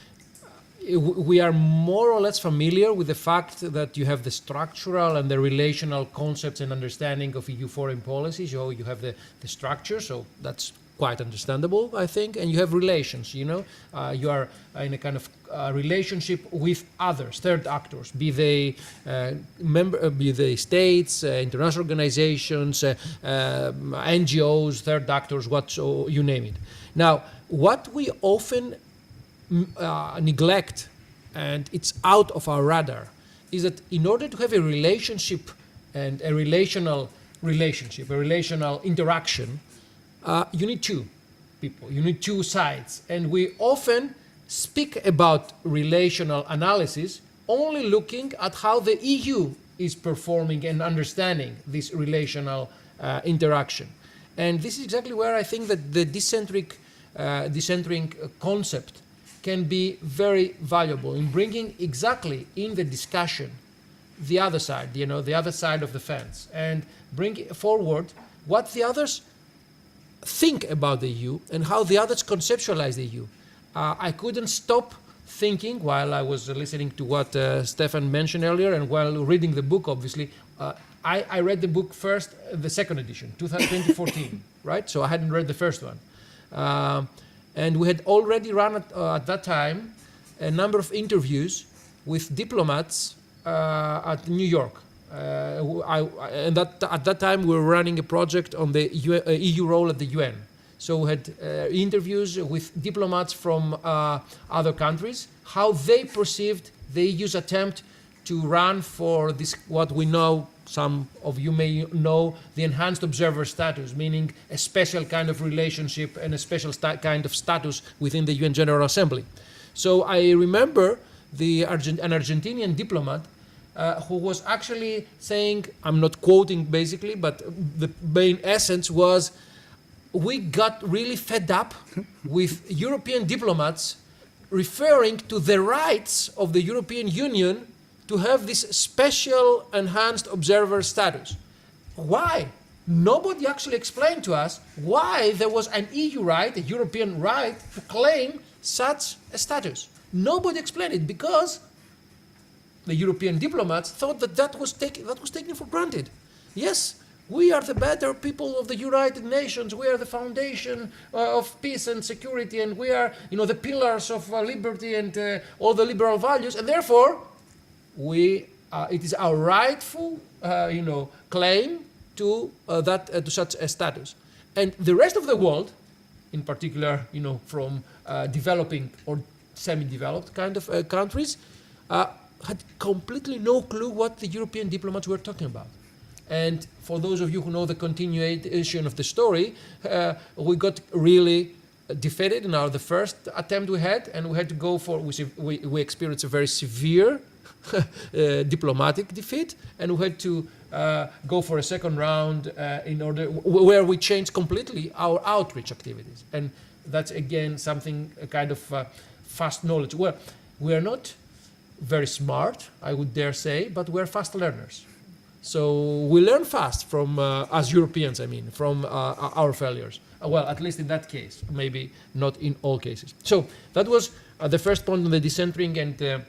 we are more or less familiar with the fact that you have the structural and the relational concepts and understanding of EU foreign policy. So you have the structure, so that's quite understandable, I think, and you have relations, you know. You are in a kind of relationship with others, third actors, be they be they states, international organizations, NGOs, third actors, so you name it. Now, what we often neglect, and it's out of our radar, is that in order to have a relationship and a relational interaction, you need two people, you need two sides. And we often speak about relational analysis only looking at how the EU is performing and understanding this relational interaction. And this is exactly where I think that the decentering concept can be very valuable in bringing exactly in the discussion the other side, you know, the other side of the fence, and bring forward what the others think about the EU and how the others conceptualize the EU. I couldn't stop thinking while I was listening to what Stephan mentioned earlier, and while reading the book, obviously. I read the book first, the second edition, 2014, right? So I hadn't read the first one. And we had already run at that time a number of interviews with diplomats at New York. And at that time we were running a project on the EU role at the UN. So we had interviews with diplomats from other countries, how they perceived the EU's attempt to run for this, what we know, some of you may know, the enhanced observer status, meaning a special kind of relationship and a special kind of status within the UN General Assembly. So I remember an Argentinian diplomat who was actually saying, I'm not quoting basically, but the main essence was, we got really fed up with European diplomats referring to the rights of the European Union to have this special enhanced observer status. Why? Nobody actually explained to us why there was an EU right, a European right, to claim such a status. Nobody explained it, because the European diplomats thought that that was taken for granted. Yes, we are the better people of the United Nations. We are the foundation of peace and security, and we are, you know, the pillars of liberty and all the liberal values, and therefore, it is our rightful, claim to to such a status. And the rest of the world, in particular, from developing or semi-developed kind of countries, had completely no clue what the European diplomats were talking about. And for those of you who know the continuation of the story, we got really defeated in the first attempt we had, and we had to go for, we experienced a very severe diplomatic defeat, and we had to go for a second round where we changed completely our outreach activities. And that's again something, a kind of fast knowledge. Well, we are not very smart, I would dare say, but we're fast learners. So we learn fast from, as Europeans, from our failures. Well, at least in that case, maybe not in all cases. So that was the first point on the decentering, and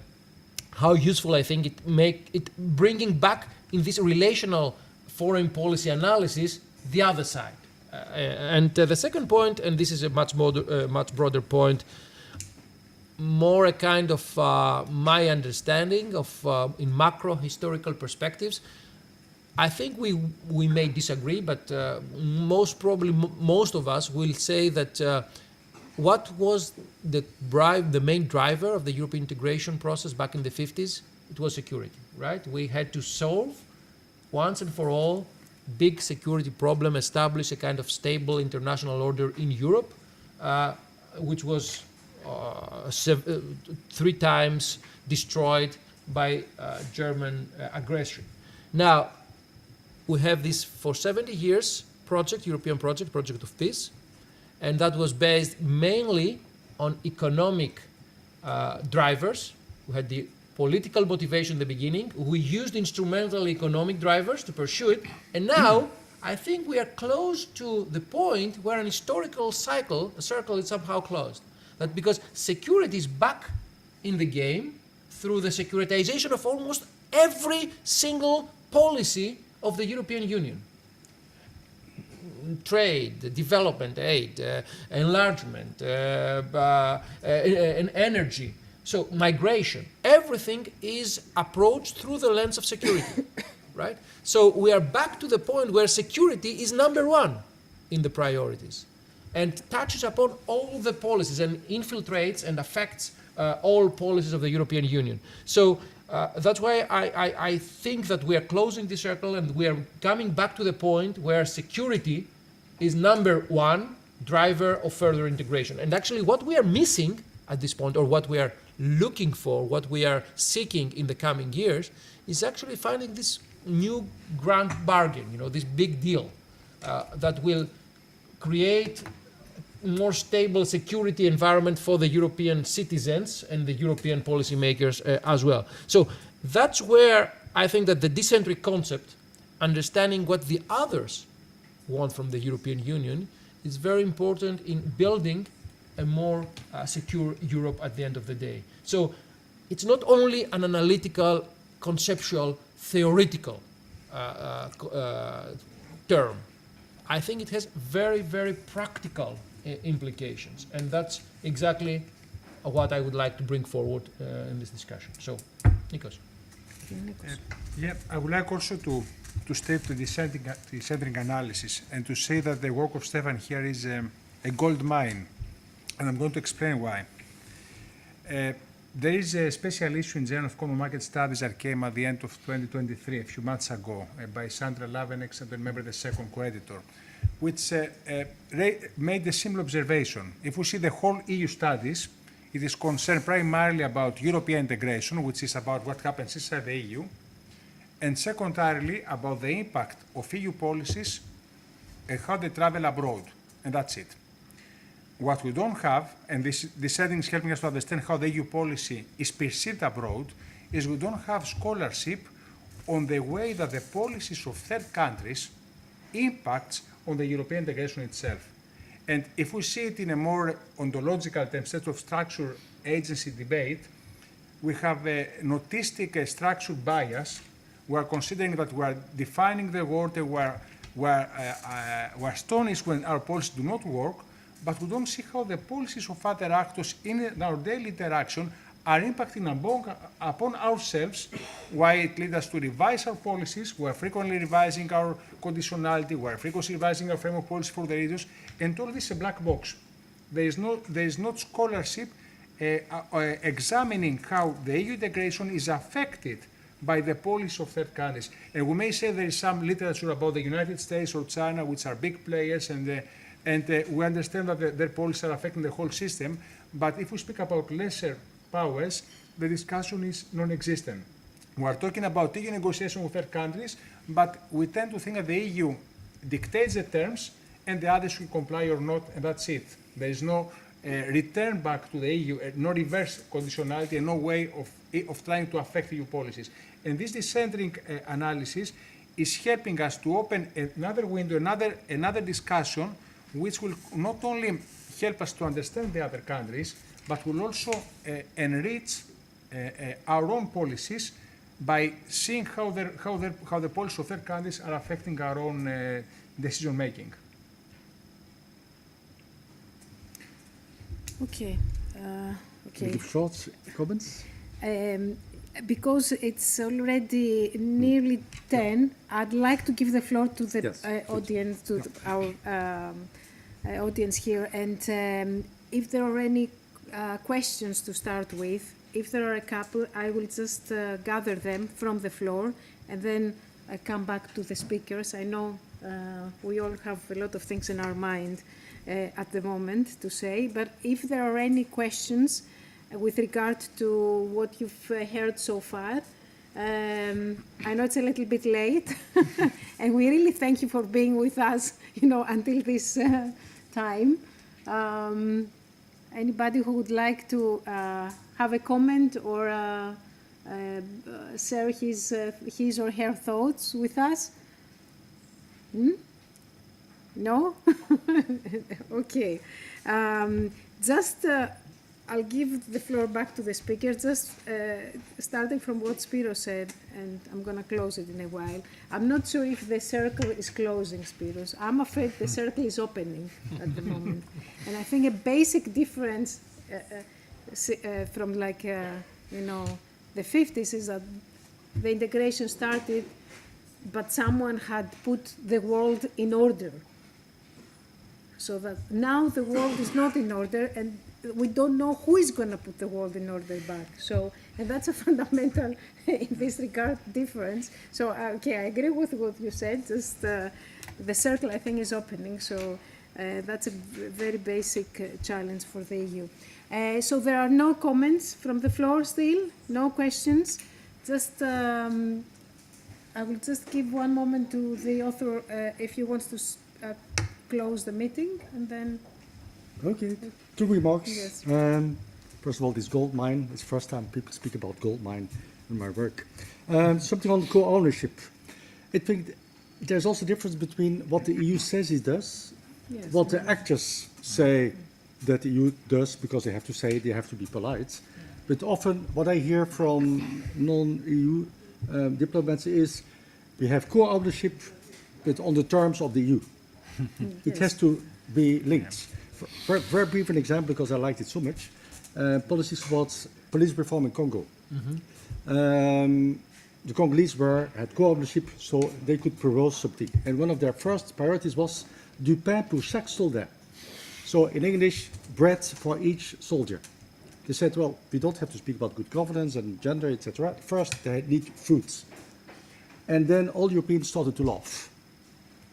how useful I think it bringing back in this relational foreign policy analysis the other side. And the second point, and this is a much broader point, more a kind of my understanding of in macro historical perspectives. I think we may disagree, but most probably most of us will say that what was the main driver of the European integration process back in the 50s? It was security, right? We had to solve once and for all big security problem, establish a kind of stable international order in Europe, which was 3 times destroyed by German aggression. Now, we have this for 70 years project, European project of peace, and that was based mainly on economic drivers. We had the political motivation in the beginning. We used instrumental economic drivers to pursue it. And now, I think we are close to the point where an historical cycle, a circle is somehow closed. That because security is back in the game through the securitization of almost every single policy of the European Union. Trade, development aid, enlargement, and energy. So migration, everything is approached through the lens of security, right? So we are back to the point where security is number one in the priorities and touches upon all the policies and infiltrates and affects all policies of the European Union. So that's why I think that we are closing the circle and we are coming back to the point where security is number one driver of further integration. And actually what we are missing at this point, or what we are looking for, what we are seeking in the coming years, is actually finding this new grand bargain, this big deal that will create more stable security environment for the European citizens and the European policymakers as well. So that's where I think that the decentric concept, understanding what the others want from the European Union, is very important in building a more secure Europe at the end of the day. So it's not only an analytical, conceptual, theoretical term. I think it has very, very practical implications, and that's exactly what I would like to bring forward in this discussion. So, Nikos. I would like also to state the dissenting analysis and to say that the work of Stephan here is a gold mine, and I'm going to explain why. There is a special issue in Journal of Common Market Studies that came at the end of 2023, a few months ago, by Sandra Lavenex and remember the second co-editor, which made a similar observation. If we see the whole EU studies, it is concerned primarily about European integration, which is about what happens inside the EU, and secondarily about the impact of EU policies and how they travel abroad, and that's it. What we don't have, and this setting is helping us to understand how the EU policy is perceived abroad, is we don't have scholarship on the way that the policies of third countries impacts on the European integration itself. And if we see it in a more ontological term, instead of structure agency debate, we have a notistic structured bias. We are considering that we are defining the world and we're astonished when our policies do not work, but we don't see how the policies of other actors in our daily interaction are impacting upon ourselves, why it leads us to revise our policies. We are frequently revising our conditionality, we are frequently revising our framework policy for the regions, and all this is a black box. There is not scholarship examining how the EU integration is affected by the policy of third countries. And we may say there is some literature about the United States or China, which are big players, and we understand that their policies are affecting the whole system, but if we speak about lesser powers, the discussion is non-existent. We are talking about EU negotiation with third countries, but we tend to think that the EU dictates the terms and the others will comply or not, and that's it. There is no return back to the EU, no reverse conditionality, and no way of trying to affect EU policies. And this dissenting analysis is helping us to open another window, another discussion, which will not only help us to understand the other countries, but will also enrich our own policies by seeing how the policies of third countries are affecting our own decision making. Okay. Give short comments. Because it's already nearly 10, I'd like to give the floor to the audience, to our audience here, and if there are any questions to start with, if there are a couple, I will just gather them from the floor and then come back to the speakers. I know we all have a lot of things in our mind at the moment to say, but if there are any questions with regard to what you've heard so far, I know it's a little bit late, and we really thank you for being with us, until this time. Anybody who would like to have a comment or share his or her thoughts with us? No? Okay. I'll give the floor back to the speaker, starting from what Spiro said, and I'm going to close it in a while. I'm not sure if the circle is closing, Spiros. I'm afraid the circle is opening at the moment. And I think a basic difference from the 50s is that the integration started, but someone had put the world in order. So that now the world is not in order, and we don't know who is going to put the world in order back. So, and that's a fundamental, in this regard, difference. So, okay, I agree with what you said. Just the circle, I think, is opening. So, that's a very basic challenge for the EU. So, there are no comments from the floor still, no questions. Just, I will just give one moment to the author if he wants to close the meeting, and then. Okay, 2 remarks. Yes. First of all, this gold mine, it's the first time people speak about gold mine in my work. Something on co-ownership. I think there's also a difference between what the EU says it does, what the actors say that the EU does, because they have to say it, they have to be polite. But often what I hear from non-EU diplomats is we have co-ownership, but on the terms of the EU. It has to be linked. Very brief an example, because I liked it so much. Policies towards police reform in Congo. The Congolese had co-ownership, so they could propose something. And one of their first priorities was du pain pour chaque soldat. So in English, bread for each soldier. They said, well, we don't have to speak about good governance and gender, etc. First, they need food. And then all Europeans started to laugh.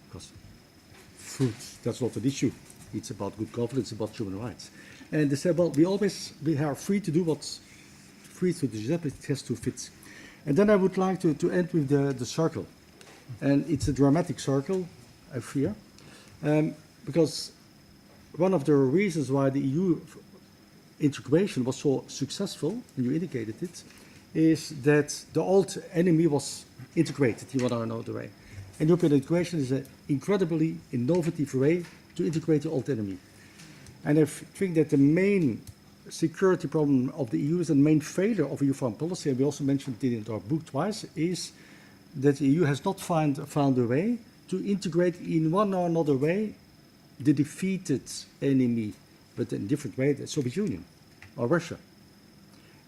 Because food, that's not an issue. It's about good governance, about human rights. And they said, well, we are free to do what's free to do, but it has to fit. And then I would like to end with the circle. And it's a dramatic circle, I fear. Because one of the reasons why the EU integration was so successful, and you indicated it, is that the old enemy was integrated in one or another way. And European integration is an incredibly innovative way to integrate the old enemy. And I think that the main security problem of the EU is the main failure of EU foreign policy, and we also mentioned it in our book twice, is that the EU has not found a way to integrate in one or another way the defeated enemy, but in a different way, the Soviet Union or Russia.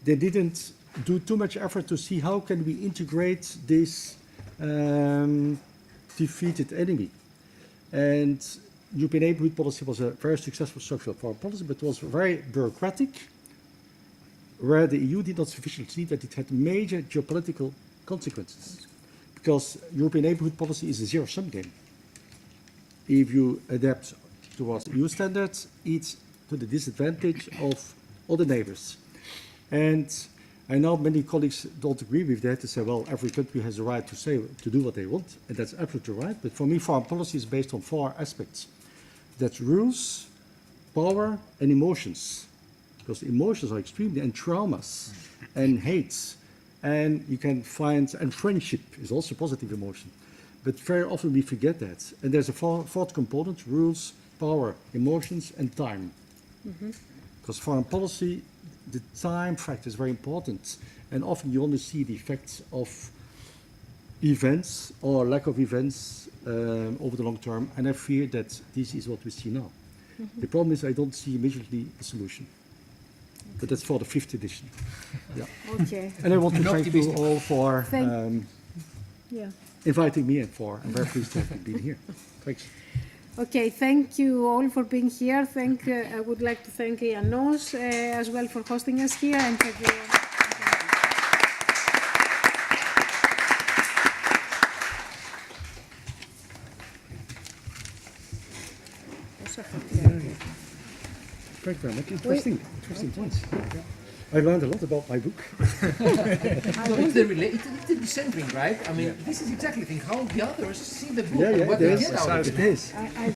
They didn't do too much effort to see how can we integrate this defeated enemy. And European neighbourhood policy was a very successful structural foreign policy, but it was very bureaucratic, where the EU did not sufficiently see that it had major geopolitical consequences. Because European neighbourhood policy is a zero-sum game. If you adapt towards EU standards, it's to the disadvantage of other neighbours. And I know many colleagues don't agree with that. They say, well, every country has the right to do what they want, and that's absolutely right. But for me, foreign policy is based on 4 aspects. That's rules, power, and emotions. Because emotions are extremely, and traumas, and hates. And you can find, and friendship is also positive emotion. But very often we forget that. And there's a fourth component, rules, power, emotions, and time. Because foreign policy, the time factor is very important. And often you only see the effects of events or lack of events over the long term. And I fear that this is what we see now. The problem is I don't see immediately a solution. But that's for the 5th edition. Yeah. Okay. And I want to thank you all for inviting me, and I'm very pleased to have been here. Thanks. Okay, thank you all for being here. I would like to thank IANOS as well for hosting us here, and everyone. Thank you very much. Interesting points. I learned a lot about my book. It's the decentering, right? I mean, this is exactly the thing, how the others see the book and what they get out of it. It is.